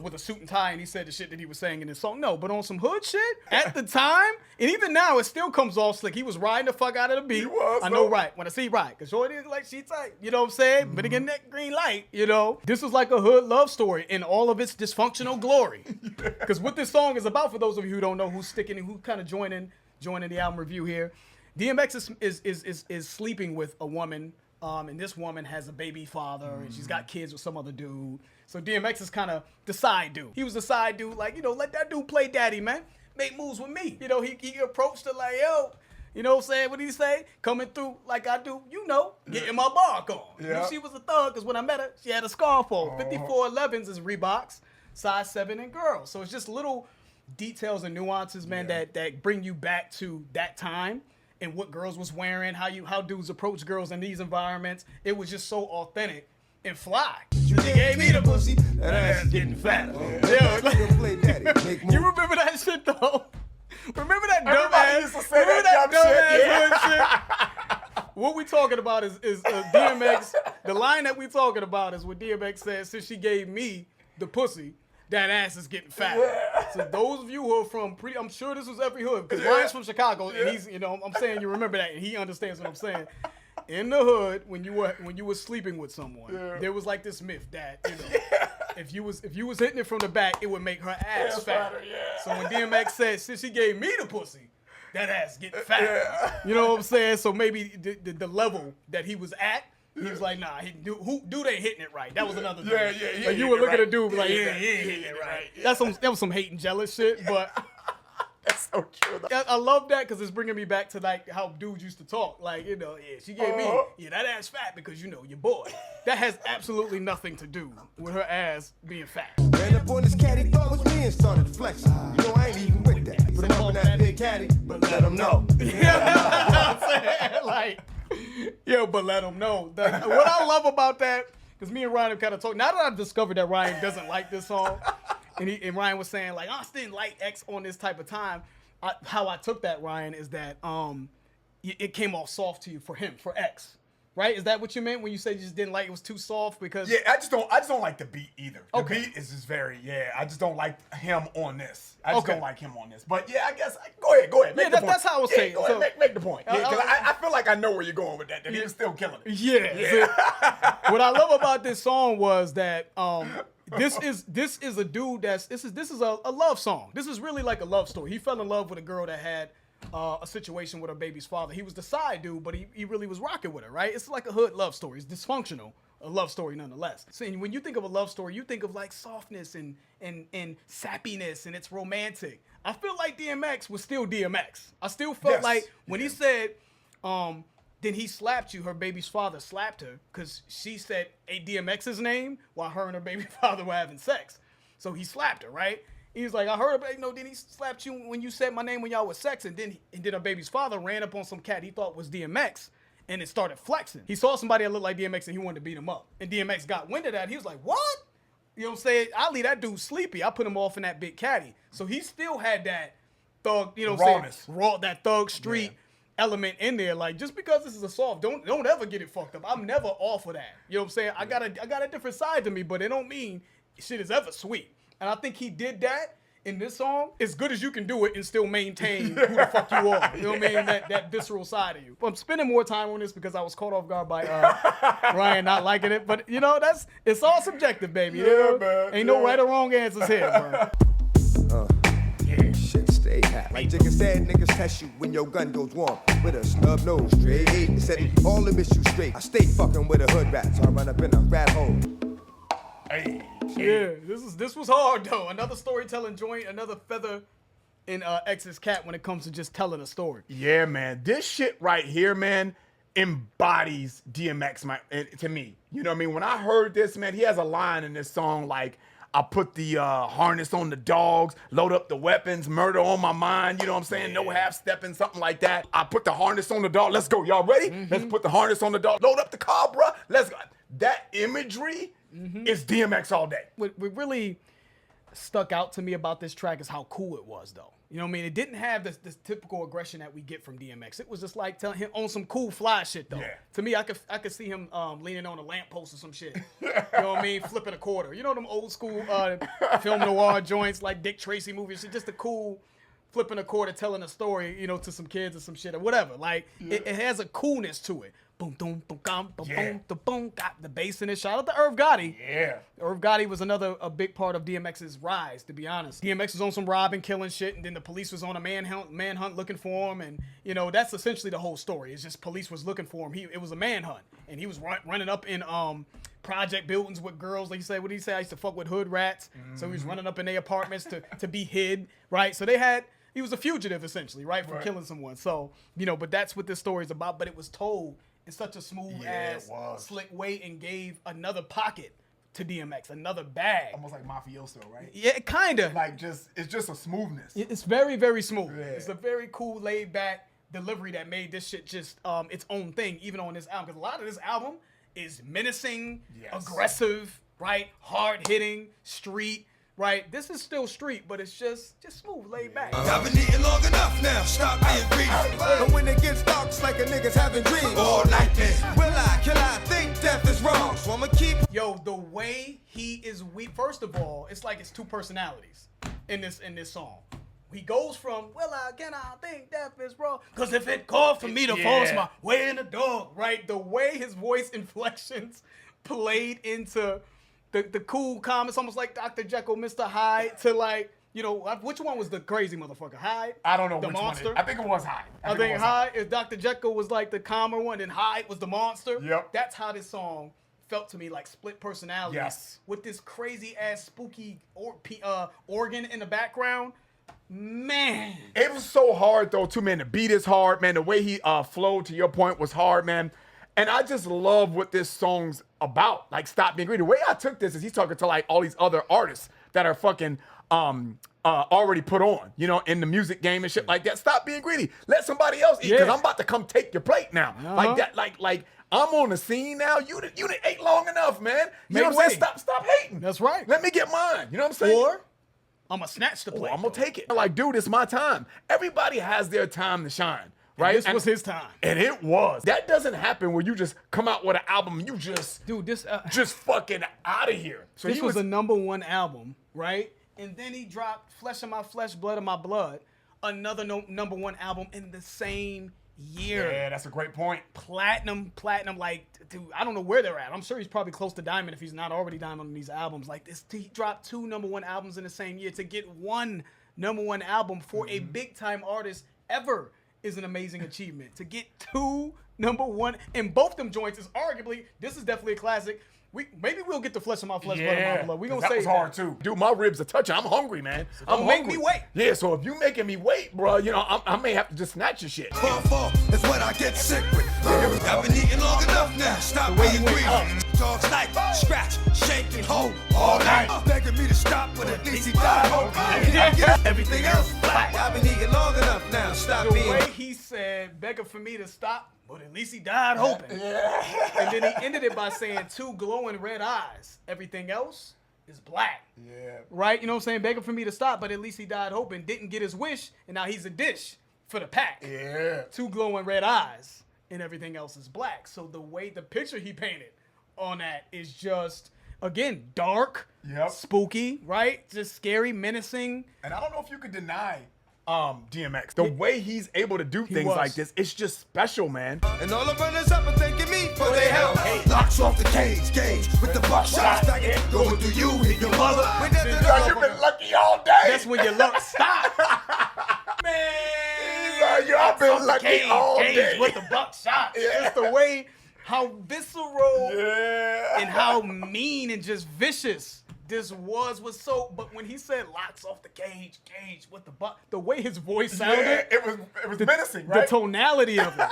with a suit and tie and he said the shit that he was saying in his song, no, but on some hood shit at the time, and even now it still comes off slick. He was riding the fuck out of the beat. He was, I know, right? When I see right, cause shorty is like she tight, you know what I'm saying? But again, that green light, this was like a hood love story in all of its dysfunctional glory. Cause what this song is about, for those of you who don't know, who's sticking and who kind of joining the album review here, DMX is sleeping with a woman. And this woman has a baby father, and she's got kids with some other dude. So DMX is kind of the side dude. He was the side dude, like, let that dude play daddy, man. Make moves with me. He approached her like, yo, you know what I'm saying? What did he say? Coming through like I do, getting my bark on. Yeah. She was a thug, because when I met her, she had a scarf on. 5411s is Reeboks, size 7 and girls. So it's just little details and nuances, man, that bring you back to that time. And what girls was wearing, how dudes approach girls in these environments. It was just so authentic and fly. You gave me the pussy, that ass is getting fatter. You remember that shit though? Remember that dumb ass? Used to say that dumb shit. What we talking about is DMX. The line that we talking about is what DMX says. Since she gave me the pussy, that ass is getting fat. So those of you who are from I'm sure this was every hood, because Ryan's from Chicago, and he's, I'm saying you remember that, and he understands what I'm saying. In the hood, when you were sleeping with someone, there was like this myth that if you was hitting it from the back, it would make her ass fatter. So when DMX said, since she gave me the pussy, that ass getting fat. You know what I'm saying? So maybe the level that he was at. He was like, nah, dude ain't hitting it right. That was another thing. Yeah. Like you would look at a dude like, he ain't hitting it right. That was some hate and jealous shit, but That's so true. I love that because it's bringing me back to like how dudes used to talk. Like, she gave me, that ass fat because your boy. That has absolutely nothing to do with her ass being fat. Ran up on this caddy, thought was me and started flexing. I ain't even with that. Put him up in that big caddy, but let him know. Like, but let them know. What I love about that, Because me and Ryan have kind of talked. Now that I've discovered that Ryan doesn't like this song, and Ryan was saying like, I didn't like X on this type of time. How I took that, Ryan, is that it came off soft to you for him, for X. Right? Is that what you meant when you said you just didn't like it was too soft? Because I just don't like the beat either. The Okay. beat is just very, I just don't like him on this. I just don't like him on this. But I guess go ahead. Make the point. That's how I was saying. Go ahead, make the point. Yeah, 'cause I feel like I know where you're going with that. That he was still killing it. Yeah. So, what I love about this song was that this is a dude this is a love song. This is really like a love story. He fell in love with a girl that had a situation with her baby's father. He was the side dude, but he really was rocking with her, right? It's like a hood love story. It's dysfunctional, a love story nonetheless. So when you think of a love story, you think of like softness and sappiness, and it's romantic. I feel like DMX was still DMX. I still felt like when he said, then he slapped you, her baby's father slapped her because she said DMX's name while her and her baby father were having sex. So he slapped her, right? He was like, I heard, then he slapped you when you said my name when y'all was sexing. Then her baby's father ran up on some cat he thought was DMX and it started flexing. He saw somebody that looked like DMX and he wanted to beat him up. And DMX got wind of that. He was like, what? You know what I'm saying? I leave that dude sleepy. I put him off in that big caddy. So he still had that thug, you know what I'm saying? Raw, that thug street element in there. Like, just because this is a soft, don't ever get it fucked up. I'm never off of that. You know what I'm saying? I got a different side to me, but it don't mean shit is ever sweet. And I think he did that in this song as good as you can do it and still maintain who the fuck you are. You know what I mean? That visceral side of you. I'm spending more time on this because I was caught off guard by Ryan not liking it. But, it's all subjective, baby. Man. Ain't no right or wrong answers here, bro. Shit, stay hot. Like Jigga said, niggas test you when your gun goes warm. With a snub nose, straight. They said all the miss you straight. I stay fucking with a hood rat, so I run up in a rat hole. Hey. Yeah, this was hard though. Another storytelling joint, another feather in X's cap when it comes to just telling a story. Yeah, man. This shit right here, man, embodies DMX to me. You know what I mean? When I heard this, man, he has a line in this song like, I put the harness on the dogs, load up the weapons, murder on my mind, you know what I'm saying? No half-stepping, something like that. I put the harness on the dog. Let's go. Y'all ready? Let's put the harness on the dog. Load up the car, bruh. Let's go. That imagery is DMX all day. What really stuck out to me about this track is how cool it was, though. You know what I mean? It didn't have this typical aggression that we get from DMX. It was just like telling him on some cool fly shit, though. Yeah. To me, I could see him leaning on a lamppost or some shit. You know what I mean? Flipping a quarter. You know them old school film noir joints like Dick Tracy movies. Shit, just a cool flipping a quarter, telling a story, to some kids or some shit or whatever. Like it has a coolness to it. Boom, boom, boom, boom, boom, boom, boom. Got the bass in it. Shout out to Irv Gotti. Yeah. Irv Gotti was a big part of DMX's rise, to be honest. DMX was on some robbing, killing shit, and then the police was on a manhunt looking for him, and that's essentially the whole story. It's just police was looking for him. It was a manhunt, and he was running up in project buildings with girls. Like you say, what did he say? I used to fuck with hood rats, so he was running up in their apartments to be hid, right? So he was a fugitive essentially, right, from killing someone. So but that's what this story is about. But it was told in such a smooth ass, slick way, and gave another pocket to DMX, another bag. Almost like mafioso, right? Yeah, kind of. Like it's just a smoothness. It's very, very smooth. Yeah. It's a very cool, laid back delivery that made this shit just its own thing, even on this album. Because a lot of this album is menacing, aggressive, right? Hard hitting, street. Right, this is still street, but it's just smooth, laid back. I've been eating long enough now, stop being greedy. But when it gets dark, it's like a nigga's having dreams. All night then. Will I think death is wrong, so I'ma keep. Yo, the way he is weak. First of all, it's like it's two personalities in this song. He goes from, I think death is wrong, cause if it called for me to force my way in the dog, right? The way his voice inflections played into the cool calm, it's almost like Dr. Jekyll, Mr. Hyde, to like, which one was the crazy motherfucker? Hyde? I don't know the which monster? one. I think it was Hyde. I think Hyde, if Dr. Jekyll was like the calmer one, and Hyde was the monster. Yep. That's how this song felt to me, like split personalities. Yes. With this crazy ass spooky organ in the background. Man. It was so hard though too, man. The beat is hard, man. The way he flowed, to your point, was hard, man. And I just love what this song's about. Like, Stop Being Greedy. The way I took this is he's talking to like all these other artists that are fucking already put on, in the music game and shit like that. Stop being greedy. Let somebody else eat, because I'm about to come take your plate now. Like that, like I'm on the scene now. You done ate long enough, man. You know what I'm Make saying? way. Stop hating. That's right. Let me get mine. You know what I'm saying? Or I'm going to snatch the plate. I'm going to take it. Like, dude, it's my time. Everybody has their time to shine, right? This was his time. And it was. That doesn't happen where you just come out with an album and you just, Dude, this just fucking out of here. So this he was a #1 album, right? And then he dropped Flesh of My Flesh, Blood of My Blood, another #1 album in the same year. Yeah, that's a great point. Platinum, like, dude, I don't know where they're at. I'm sure he's probably close to diamond if he's not already diamond on these albums. Like this, he dropped 2 #1 albums in the same year. To get one #1 album for a big time artist ever is an amazing achievement. To get 2 #1, and both them joints is arguably, this is definitely a classic. Maybe we'll get the Flesh of My Flesh, Blood of My Blood. We gonna that say was hard too. Dude, my ribs are touching. I'm hungry, man. don't make me wait. Yeah, so if you making me wait, bro, you know, I may have to just snatch your shit. Fall is what I get sick with. I've been eating long enough now. Stop being greedy. Dogs like scratch, shake, and hold all night. Begging me to stop, but at least he died. Everything else black. I've been eating long enough now. Stop The being. way he said, begging for me to stop, but at least he died hoping. And then he ended it by saying 2 glowing red eyes. Everything else is black. Yeah. Right? You know what I'm saying? Begging for me to stop, but at least he died hoping. Didn't get his wish, and now he's a dish for the pack. Yeah. 2 glowing red eyes, and everything else is black. So the picture he painted on that is just, again, dark, spooky, right? Just scary, menacing. And I don't know if you could deny DMX. The way he's able to do things was. like this, it's just special, man. And all the runners up are thanking me for their help. Locks off the cage with the buckshot stacking. Going through you, hit your mother. Because you've been lucky all day. That's when your luck stop. Man. I've been lucky all day. With the buckshot. Just the way, how visceral and how mean and just vicious this was so. But when he said locks off the cage with the way his voice sounded, it was menacing, right? The tonality of it.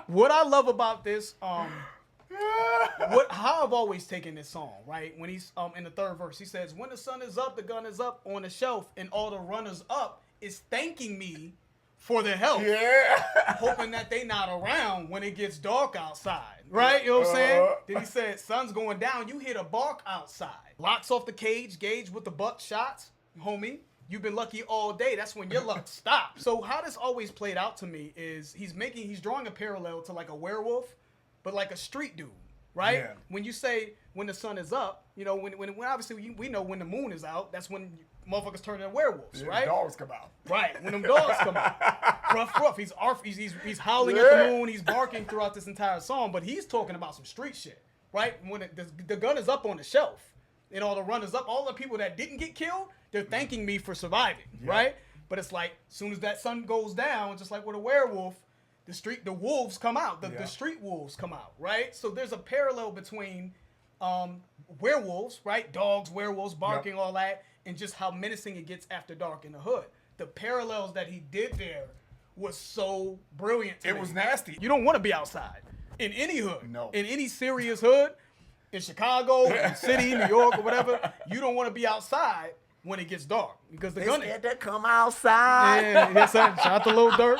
What I love about this, how I've always taken this song, right? When he's in the 3rd verse, he says, "When the sun is up, the gun is up on the shelf, and all the runners up is thanking me for their help." Yeah. Hoping that they not around when it gets dark outside, right? You know what I'm saying? Then he said, "Sun's going down, you hear the bark outside. Locks off the cage with the buck shots, homie. You've been lucky all day. That's when your luck stops." So how this always played out to me is he's drawing a parallel to like a werewolf, but like a street dude, right? Yeah. When you say when the sun is up, you know, when obviously we know when the moon is out, that's when motherfuckers turn into werewolves, right? The dogs come out. Right, when them dogs come out. Ruff. He's howling at the moon. He's barking throughout this entire song, but he's talking about some street shit, right? When the gun is up on the shelf, and all the runners up, all the people that didn't get killed, they're thanking me for surviving, right? But it's like, as soon as that sun goes down, just like with a werewolf, the wolves come out. The street wolves come out, right? So there's a parallel between werewolves, right? Dogs, werewolves, barking, all that, and just how menacing it gets after dark in the hood. The parallels that he did there was so brilliant to me. It was nasty. You don't want to be outside in any hood. No. In any serious hood, in Chicago, in city, New York, or whatever, you don't want to be outside when it gets dark because the gun. Scared to come outside. Yeah, shout out to Lil Durk.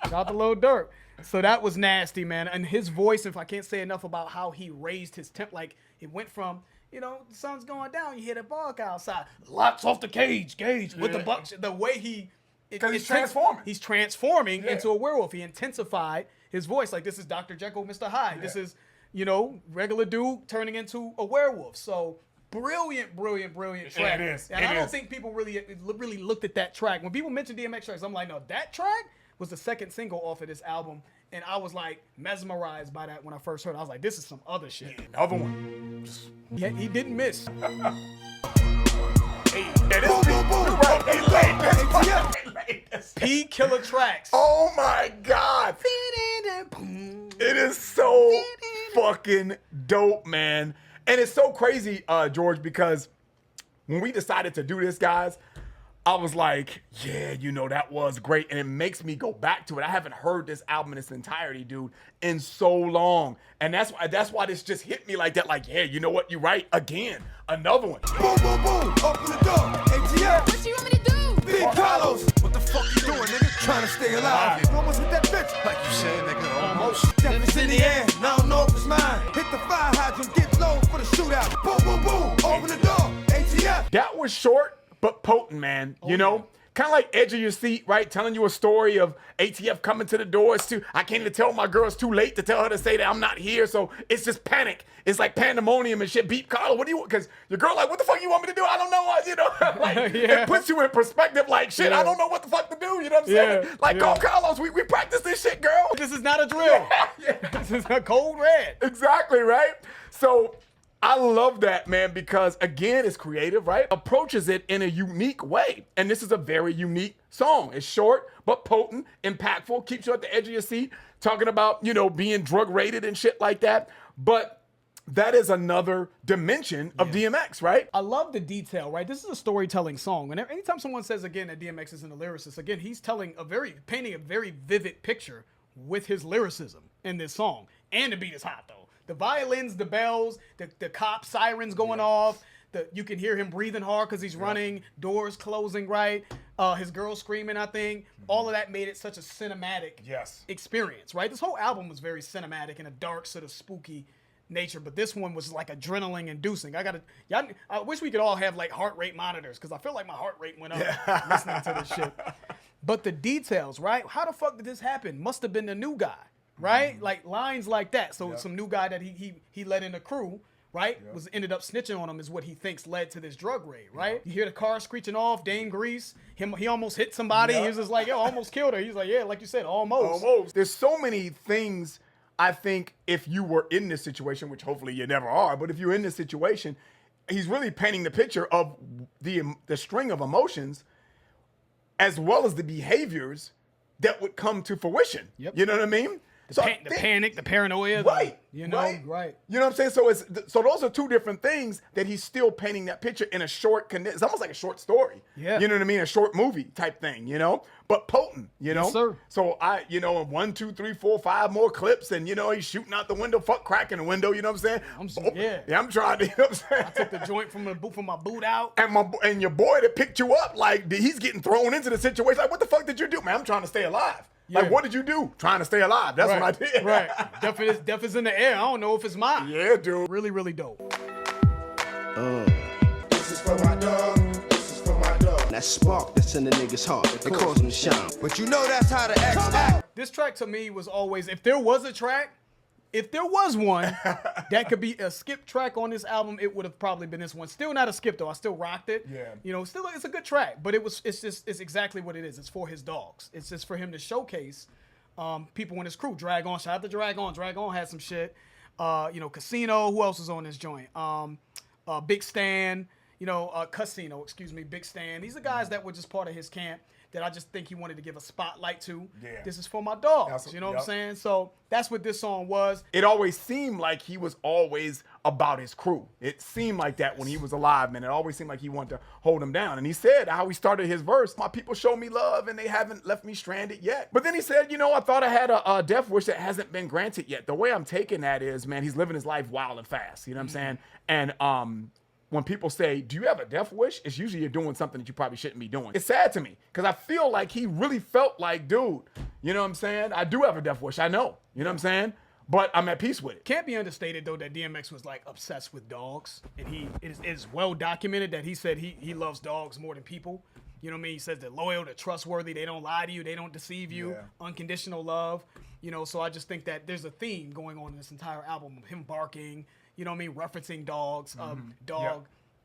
Shout out to Lil Durk. So that was nasty, man. And his voice, if I can't say enough about how he raised his temp, like it went from, you know, the sun's going down, you hear the bark outside, locks off the cage with the buck. The way because he's transforming. He's transforming into a werewolf. He intensified his voice. Like, this is Dr. Jekyll, Mr. Hyde. This is, you know, regular dude turning into a werewolf. So brilliant track. Yeah, it is. And I don't think people really looked at that track. When people mention DMX tracks, I'm like, no, that track was the 2nd single off of this album. And I was like mesmerized by that when I first heard it. I was like, this is some other shit. Another one. Yeah, he didn't miss. P Killer Tracks. Oh my God. It is so fucking dope, man. And it's so crazy, George, because when we decided to do this, guys, I was like, yeah, you know, that was great. And it makes me go back to it. I haven't heard this album in its entirety, dude, in so long. And that's why this just hit me like that. Like, yeah, you know what? You're right. Again, another one. Boom, boom, boom. Open the door. ATL. What you want me to do? Big Carlos. What the fuck you doing, nigga? Trying to stay alive. Almost with that bitch. Like you said, nigga, almost. Death is in the air, and I don't know if it's mine. Hit the fire hydrant, get low for the shootout. Boom, boom, boom. Open the door. ATF. That was short but potent, man. You know? Kind of like edge of your seat, right? Telling you a story of ATF coming to the door. I can't even tell my girl it's too late to tell her to say that I'm not here. So it's just panic. It's like pandemonium and shit. Beep, Carla, what do you want? Because your girl like, what the fuck you want me to do? I don't know what, you know? Like, it puts you in perspective like, shit, I don't know what the fuck to do. You know what I'm saying? Like, call Carlos, we practice this shit, girl. This is not a drill. This is a cold red. Exactly, right? So I love that, man, because again, it's creative, right? Approaches it in a unique way. And this is a very unique song. It's short, but potent, impactful, keeps you at the edge of your seat, talking about, you know, being drug rated and shit like that. But that is another dimension of DMX, right? I love the detail, right? This is a storytelling song. And anytime someone says, again, that DMX isn't a lyricist, again, he's painting a very vivid picture with his lyricism in this song. And the beat is hot, though. The violins, the bells, the cop sirens going off. You can hear him breathing hard because he's running, doors closing, right? His girl screaming, I think. All of that made it such a cinematic experience, right? This whole album was very cinematic in a dark, sort of spooky nature, but this one was like adrenaline inducing. I wish we could all have like heart rate monitors because I feel like my heart rate went up listening to this shit. But the details, right? How the fuck did this happen? Must have been the new guy. Right? Like lines like that. So some new guy that he let in the crew, right? Ended up snitching on him is what he thinks led to this drug raid, right? You hear the car screeching off, Dame Grease. He almost hit somebody. He was just like, yo, almost killed her. He's like, yeah, like you said, almost. There's so many things, I think, if you were in this situation, which hopefully you never are, but if you're in this situation, he's really painting the picture of the string of emotions as well as the behaviors that would come to fruition. You know what I mean? The panic, the paranoia, right? You know, right. You know what I'm saying? So those are two different things that he's still painting that picture in a short, it's almost like a short story. Yeah. You know what I mean? A short movie type thing, you know? But potent, you know? Yes, sir. So 1, 2, 3, 4, 5 more clips, and you know, he's shooting out the window, fuck cracking the window, you know what I'm saying? I'm trying to, you know what I'm saying? I took the joint from my boot out. And your boy that picked you up, like he's getting thrown into the situation. Like, what the fuck did you do, man? I'm trying to stay alive. Like, what did you do? Trying to stay alive. That's what I did. Right. Death is in the air. I don't know if it's mine. Yeah, dude. Really, really dope. This is for my dog. This is for my dog. That spark that's in the nigga's heart, it calls him to shine. But you know that's how the act. This track to me was always, if there was one that could be a skip track on this album, it would have probably been this one. Still not a skip though. I still rocked it. Yeah. You know, still it's a good track, but it's exactly what it is. It's for his dogs. It's just for him to showcase people in his crew. Drag On, shout out to Drag On. Drag On had some shit. You know, Casino. Who else was on this joint? Big Stan. You know, Casino. Excuse me, Big Stan. These are guys that were just part of his camp that I just think he wanted to give a spotlight to. Yeah. This is for my dogs. You know what I'm saying? So that's what this song was. It always seemed like he was always about his crew. It seemed like that when he was alive, man. It always seemed like he wanted to hold them down. And he said how he started his verse, my people show me love and they haven't left me stranded yet. But then he said, you know, I thought I had a death wish that hasn't been granted yet. The way I'm taking that is, man, he's living his life wild and fast. You know what I'm saying? And when people say, do you have a death wish? It's usually you're doing something that you probably shouldn't be doing. It's sad to me because I feel like he really felt like, dude, you know what I'm saying? I do have a death wish. I know. You know what I'm saying? But I'm at peace with it. Can't be understated, though, that DMX was, like, obsessed with dogs. And it is well documented that he said he loves dogs more than people. You know what I mean? He says they're loyal, they're trustworthy, they don't lie to you, they don't deceive you, unconditional love. You know, so I just think that there's a theme going on in this entire album of him barking, you know what I mean, referencing dogs,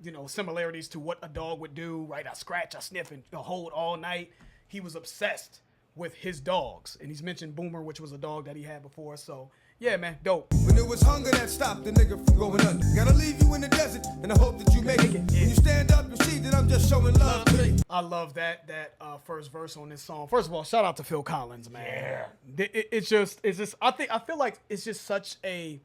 you know, similarities to what a dog would do, right? I scratch, I sniff, and hold all night. He was obsessed with his dogs. And he's mentioned Boomer, which was a dog that he had before. So, yeah, man, dope. When it was hunger that stopped the nigga from going under. Gotta leave you in the desert and I hope that you make it. When you stand up, you see that I'm just showing love to you. I love that first verse on this song. First of all, shout out to Phil Collins, man. Yeah. It's just I feel like it's just such a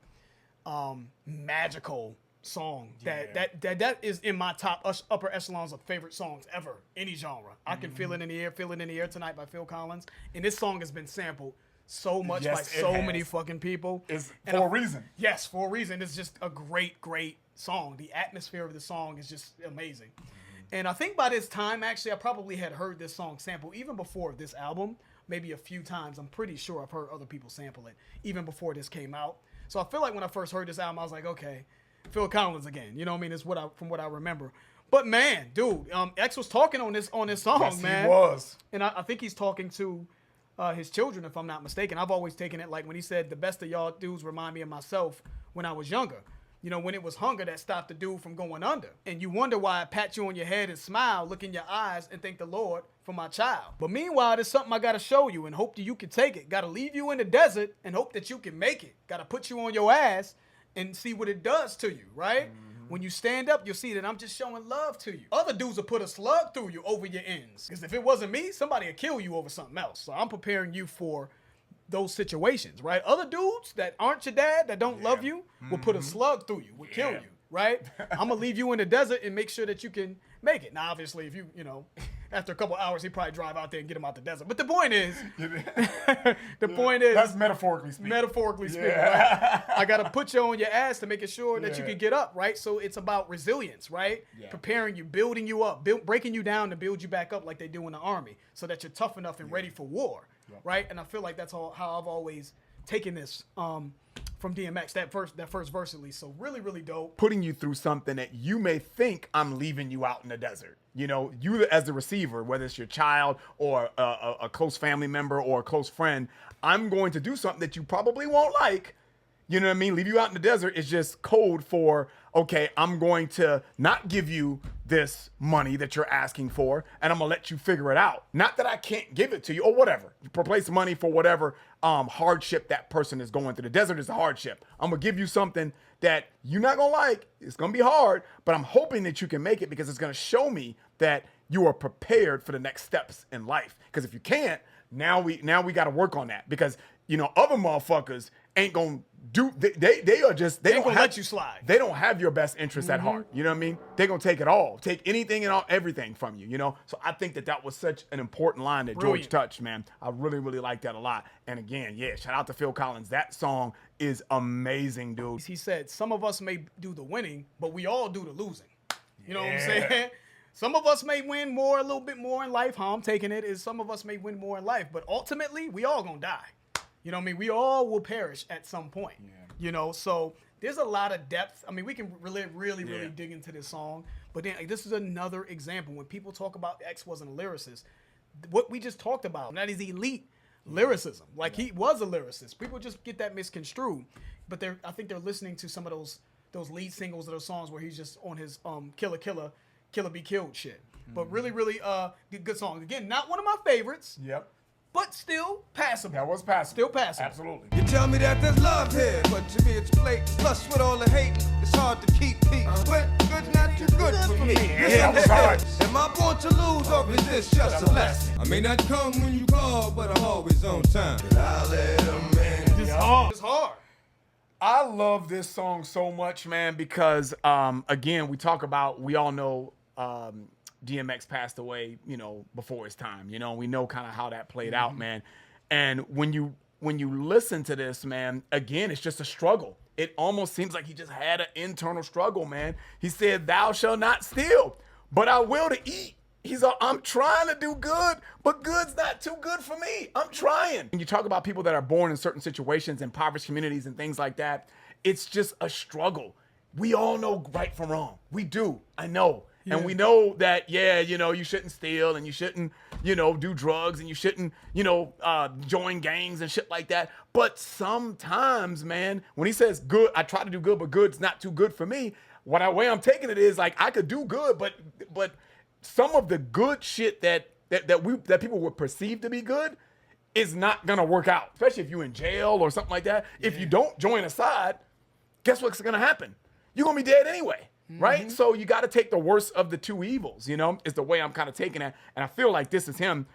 magical song that is in my top upper echelons of favorite songs ever, any genre. I can feel it in the air tonight by Phil Collins, and this song has been sampled so much by so many fucking people. It's for a reason. Yes, for a reason. It's just a great song. The atmosphere of the song is just amazing. And I think by this time, actually, I probably had heard this song sampled even before this album, maybe a few times. I'm pretty sure I've heard other people sample it even before this came out. So I feel like when I first heard this album, I was like, okay, Phil Collins again. You know what I mean? It's from what I remember. But man, dude, X was talking on this song, Yes, man. he was. And I think he's talking to his children, if I'm not mistaken. I've always taken it like when he said, the best of y'all dudes remind me of myself when I was younger. You know, when it was hunger that stopped the dude from going under. And you wonder why I pat you on your head and smile, look in your eyes and thank the Lord for my child. But meanwhile, there's something I got to show you and hope that you can take it. Got to leave you in the desert and hope that you can make it. Got to put you on your ass and see what it does to you, right? When you stand up, you'll see that I'm just showing love to you. Other dudes will put a slug through you over your ends. Because if it wasn't me, somebody would kill you over something else. So I'm preparing you for those situations, right? Other dudes that aren't your dad, that don't love you, will put a slug through you, will kill you, right? I'm going to leave you in the desert and make sure that you can make it. Now, obviously, if you know, after a couple hours, he'd probably drive out there and get him out the desert. But the point is, That's metaphorically speaking. Right? I got to put you on your ass to make sure that you can get up, right? So it's about resilience, right? Yeah. Preparing you, building you up, breaking you down to build you back up like they do in the Army so that you're tough enough and ready for war, right? And I feel like that's how I've always taken this from DMX, that first verse at least. So really, really dope. Putting you through something that you may think I'm leaving you out in the desert. You know, you as the receiver, whether it's your child or a close family member or a close friend, I'm going to do something that you probably won't like. You know what I mean? Leave you out in the desert is just code for, okay, I'm going to not give you this money that you're asking for, and I'm going to let you figure it out. Not that I can't give it to you or whatever. You replace money for whatever hardship that person is going through. The desert is a hardship. I'm going to give you something that you're not going to like. It's going to be hard, but I'm hoping that you can make it because it's going to show me that you are prepared for the next steps in life. Because if you can't, now we got to work on that because, you know, other motherfuckers ain't going to do, they are just, they don't let you slide. They don't have your best interest at heart. You know what I mean? They're going to take it all, take anything and everything from you, you know? So I think that was such an important line that George touched, man. I really, really like that a lot. And again, yeah, shout out to Phil Collins. That song is amazing, dude. He said, some of us may do the winning, but we all do the losing. You know what I'm saying? Some of us may win more, a little bit more in life. How I'm taking it is some of us may win more in life, but ultimately we all gonna die. You know what I mean? We all will perish at some point. You know, so there's a lot of depth. I mean, we can really dig into this song, but then like, this is another example. When people talk about X wasn't a lyricist, what we just talked about, that is elite lyricism. Like he was a lyricist. People just get that misconstrued, but I think they're listening to some of those lead singles of those songs where he's just on his killer be killed shit. But really good songs. Again, not one of my favorites. Yep. But still passable. That was passable. Still passable. Absolutely. You tell me that there's love here, but to me it's plate. Plus with all the hate, it's hard to keep peace. But good's not too good for me. Yeah, that was hard. Am I born to lose or is this just a lesson? I may not come when you call, but I'm always on time. I'll let them in. It's hard. I love this song so much, man, because again, we all know DMX passed away, you know, before his time. You know, we know kind of how that played out, man. And when you listen to this, man, again, it's just a struggle. It almost seems like he just had an internal struggle, man. He said, "Thou shalt not steal, but I will to eat." He's like, I'm trying to do good, but good's not too good for me. I'm trying. And you talk about people that are born in certain situations, impoverished communities and things like that. It's just a struggle. We all know right from wrong. We do. I know. Yeah. And we know that, you know, you shouldn't steal and you shouldn't, you know, do drugs and you shouldn't, you know, join gangs and shit like that. But sometimes, man, when he says good, I try to do good, but good's not too good for me. Way I'm taking it is like I could do good, but some of the good shit that people would perceive to be good is not gonna work out. Especially if you're in jail or something like that. Yeah. If you don't join a side, guess what's gonna happen? You're gonna be dead anyway. Right? So you got to take the worst of the two evils, you know, is the way I'm kind of taking it. And I feel like this is him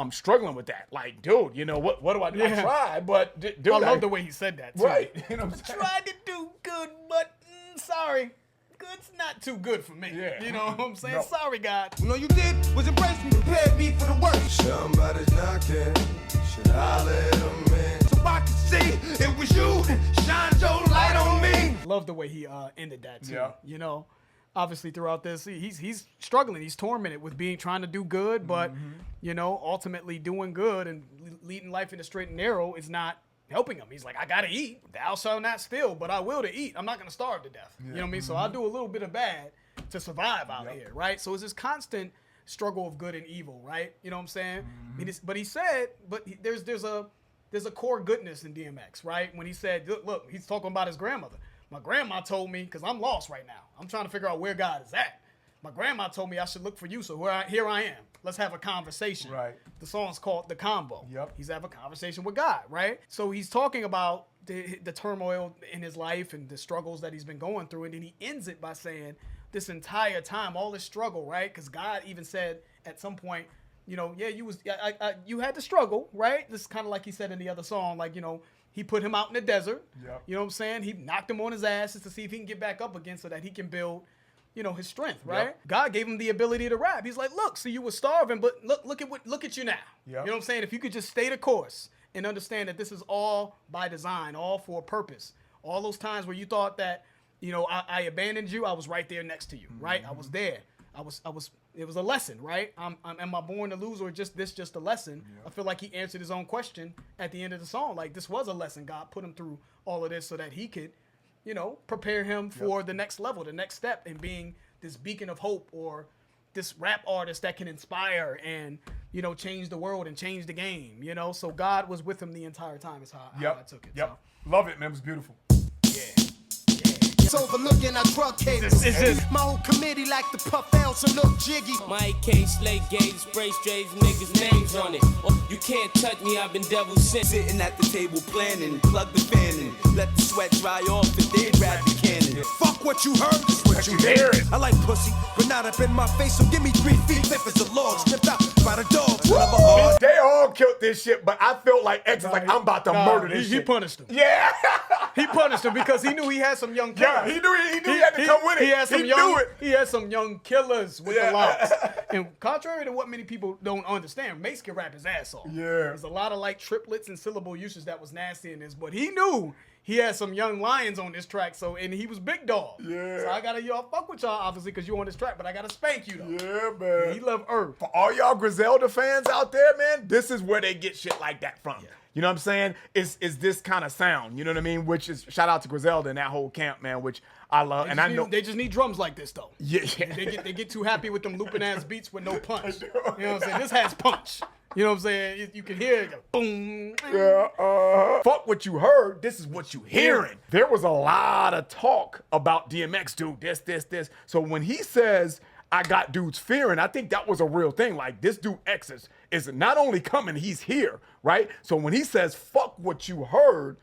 struggling with that. Like, dude, you know, what do I do? I tried, but dude, I love the way he said that, too. Right. You know what I'm saying? Tried to do good, but sorry. Good's not too good for me. Yeah. You know what I'm saying? No. Sorry, God. All you did was embrace me, prepared me for the worst. Somebody's knocking. Should I let them in? So I can see it was you. Shine your light on me. Love the way he ended that too. Yeah. You know, obviously throughout this, he's struggling. He's tormented with trying to do good, but ultimately doing good and leading life in the straight and narrow is not helping him. He's like, I gotta eat. Thou shalt not steal, but I will to eat. I'm not gonna starve to death. You know what I mean? So I'll do a little bit of bad to survive out here, right? So it's this constant struggle of good and evil, right? You know what I'm saying? But he said, there's a core goodness in DMX, right? When he said, look, he's talking about his grandmother. My grandma told me, because I'm lost right now. I'm trying to figure out where God is at. My grandma told me I should look for you, so here I am. Let's have a conversation. Right. The song's called The Convo. Yep. He's having a conversation with God, right? So he's talking about the turmoil in his life and the struggles that he's been going through, and then he ends it by saying, this entire time, all this struggle, right? Because God even said at some point, you had to struggle, right? This is kind of like he said in the other song, like, he put him out in the desert. Yep. You know what I'm saying? He knocked him on his ass just to see if he can get back up again so that he can build, his strength, right? Yep. God gave him the ability to rap. He's like, look, so you were starving, but look at you now. Yep. You know what I'm saying? If you could just stay the course and understand that this is all by design, all for a purpose. All those times where you thought that, I abandoned you, I was right there next to you, right? I was there. It was a lesson, right? Am I born to lose, or just a lesson? Yep. I feel like he answered his own question at the end of the song. Like, this was a lesson. God put him through all of this so that he could, prepare him for the next level, the next step in being this beacon of hope, or this rap artist that can inspire and, change the world and change the game, So God was with him the entire time is how I took it. Yep. Love it, man. It was beautiful. It's overlooking our drug cables. My whole committee like to puff else and look jiggy. My AK, slate gauge, spray strays, niggas' names on it. Oh, you can't touch me, I've been devil sent. Sitting at the table planning, plug the fan in, let the sweat dry off and then grab the cannon. Fuck what you heard, this what you hearing. I like pussy, but not up in my face, so give me 3 feet. If it's a log, snipped out by the dogs. They all killed this shit, but I felt like X is like, I'm about to murder this shit. He punished him. Yeah. He punished him because he knew he had some young killers. Yeah, he knew he had to come with it. He had some young killers with the locks. And contrary to what many people don't understand, Mace can rap his ass off. Yeah. There's a lot of like triplets and syllable usage that was nasty in this, but he knew he had some young lions on this track, and he was big dog. Yeah. So I gotta fuck with y'all obviously because you on this track, but I gotta spank you though. Yeah, man. He love Earth. For all y'all Griselda fans out there, man, this is where they get shit like that from. Yeah. You know what I'm saying? Is this kind of sound, you know what I mean? Which is, shout out to Griselda and that whole camp, man, which I love. And I know they just need drums like this though. Yeah. They get too happy with them looping ass beats with no punch. You know what I'm saying? This has punch. You know what I'm saying? You can hear it, boom. Yeah, fuck what you heard. This is what you hearing. There was a lot of talk about DMX, dude. This. So when he says, I got dudes fearing, I think that was a real thing. Like, this dude X is not only coming, he's here, right? So when he says, fuck what you heard,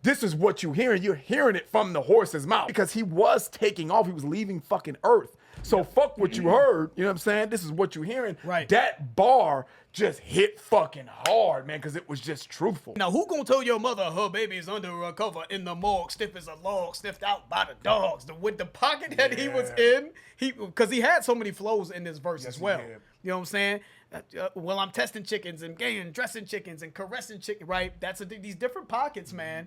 this is what you hearing. You're hearing it from the horse's mouth. Because he was taking off. He was leaving fucking Earth. So fuck what you heard. You know what I'm saying? This is what you hearing. Right. That bar just hit fucking hard, man, because it was just truthful. Now, who gonna tell your mother her baby is under a cover in the morgue, stiff as a log, sniffed out by the dogs? With the pocket that he was in, because he had so many flows in this verse as well. You know what I'm saying? Well, I'm testing chickens and gay and dressing chickens and caressing chicken, right? That's these different pockets, man.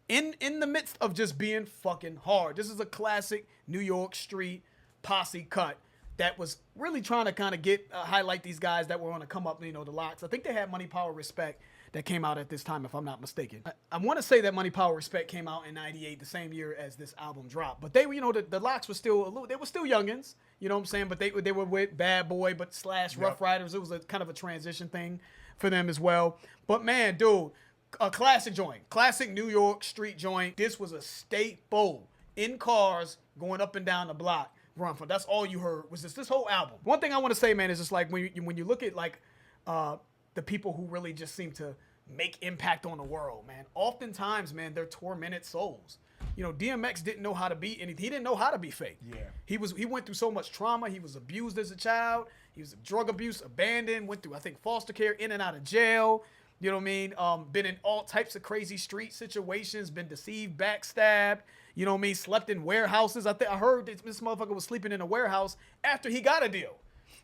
In the midst of just being fucking hard. This is a classic New York street posse cut that was really trying to kind of highlight these guys that were on the come up, the Locks. I think they had Money, Power, Respect that came out at this time, if I'm not mistaken. I want to say that Money, Power, Respect came out in 98, the same year as this album dropped. But they, the Locks were still they were still youngins, you know what I'm saying? But they were with Bad Boy, but / Rough Riders. It was a kind of a transition thing for them as well. But man, dude, a classic joint, classic New York street joint. This was a staple in cars going up and down the block. Run for that's all you heard was this whole album. One thing I want to say, man, is just like when you look at like the people who really just seem to make impact on the world, man. Oftentimes, man, they're tormented souls. DMX didn't know how to be anything. He didn't know how to be fake. Yeah. He went through so much trauma. He was abused as a child. He was drug abuse, abandoned, went through, I think, foster care, in and out of jail. You know what I mean? Been in all types of crazy street situations, been deceived, backstabbed. You know what I mean? Slept in warehouses. I heard this motherfucker was sleeping in a warehouse after he got a deal.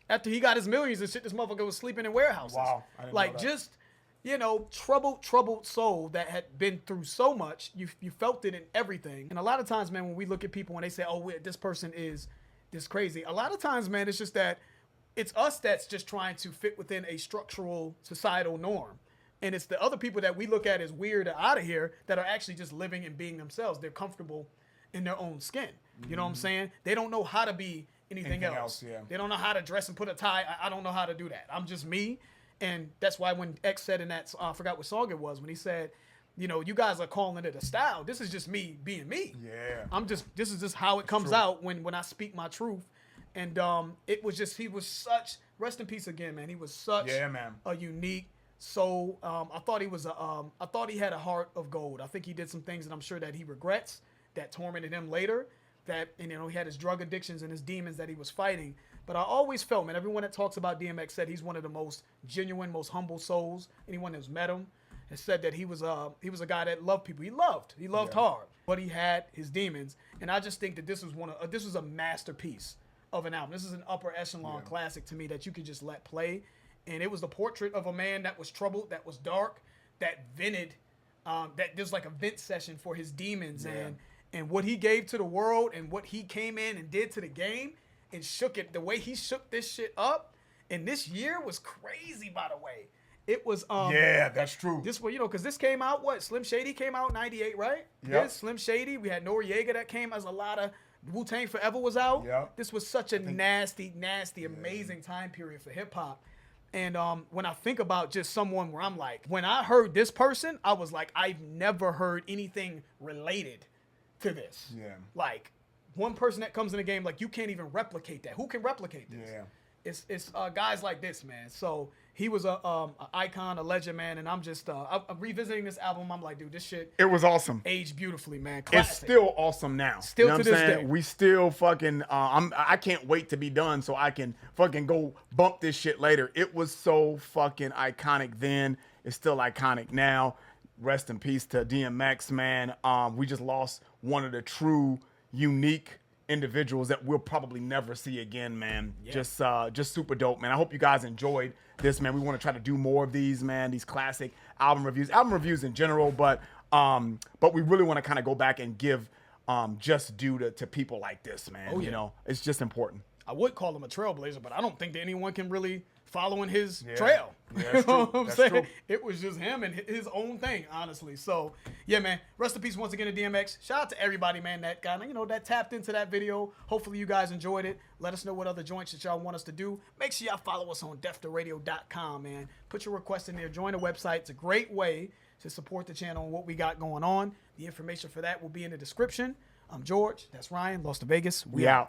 After he got his millions and shit, this motherfucker was sleeping in warehouses. Wow. I didn't know that. Just you know, troubled soul that had been through so much. You felt it in everything. And a lot of times, man, when we look at people and they say, oh, this person is this crazy. A lot of times, man, it's just that it's us that's just trying to fit within a structural societal norm. And it's the other people that we look at as weird or out of here that are actually just living and being themselves. They're comfortable in their own skin. You know what I'm saying? They don't know how to be anything else. Yeah. They don't know how to dress and put a tie. I don't know how to do that. I'm just me. And that's why when X said in that, I forgot what song it was, when he said, you know, you guys are calling it a style. This is just me being me. Yeah. This is just how it comes out when I speak my truth. And it was just, he was such, rest in peace again, man. He was such a unique soul. I thought he had a heart of gold. I think he did some things that I'm sure that he regrets that tormented him later. That, and, you know, he had his drug addictions and his demons that he was fighting. But I always felt, man, everyone that talks about DMX said he's one of the most genuine, most humble souls. Anyone that's met him has said that he was a guy that loved people. He loved hard, but he had his demons. And I just think that this was a masterpiece of an album. This is an upper echelon classic to me that you could just let play. And it was the portrait of a man that was troubled, that was dark, that vented, that there's like a vent session for his demons and what he gave to the world and what he came in and did to the game and shook it. The way he shook this shit up and this year was crazy, by the way. It was yeah, that's true. This was, you know, because this came out, Slim Shady came out in 98, right? Yeah. Slim Shady. We had Noriega that came as a lot of Wu-Tang Forever was out. Yep. This was such a nasty, amazing time period for hip hop. And when I think about just someone where I'm like, when I heard this person, I was like, I've never heard anything related to this. Yeah. Like, one person that comes in the game, like, you can't even replicate that. Who can replicate this? Yeah. It's guys like this, man. So he was a icon, a legend, man. And I'm just I'm revisiting this album. I'm like, dude, this shit. It was awesome. Aged beautifully, man. Classic. It's still awesome now. Still you know to what I'm this saying? day. We still fucking. I can't wait to be done so I can fucking go bump this shit later. It was so fucking iconic then. It's still iconic now. Rest in peace to DMX, man. We just lost one of the true unique individuals that we'll probably never see again, man. Yeah. Just super dope, man. I hope you guys enjoyed this, man. We want to try to do more of these, man. These classic album reviews in general, but we really want to kind of go back and give just due to people like this, man. You know, it's just important. I would call him a trailblazer, but I don't think that anyone can really follow in his trail. Yeah, you know what I'm that's saying? true. It was just him and his own thing, honestly. So, yeah, man. Rest in peace once again to DMX. Shout out to everybody, man, that kind of, you know, that tapped into that video. Hopefully you guys enjoyed it. Let us know what other joints that y'all want us to do. Make sure y'all follow us on deftoradio.com, man. Put your request in there. Join the website. It's a great way to support the channel and what we got going on. The information for that will be in the description. I'm George. That's Ryan. Lost to Vegas. We out.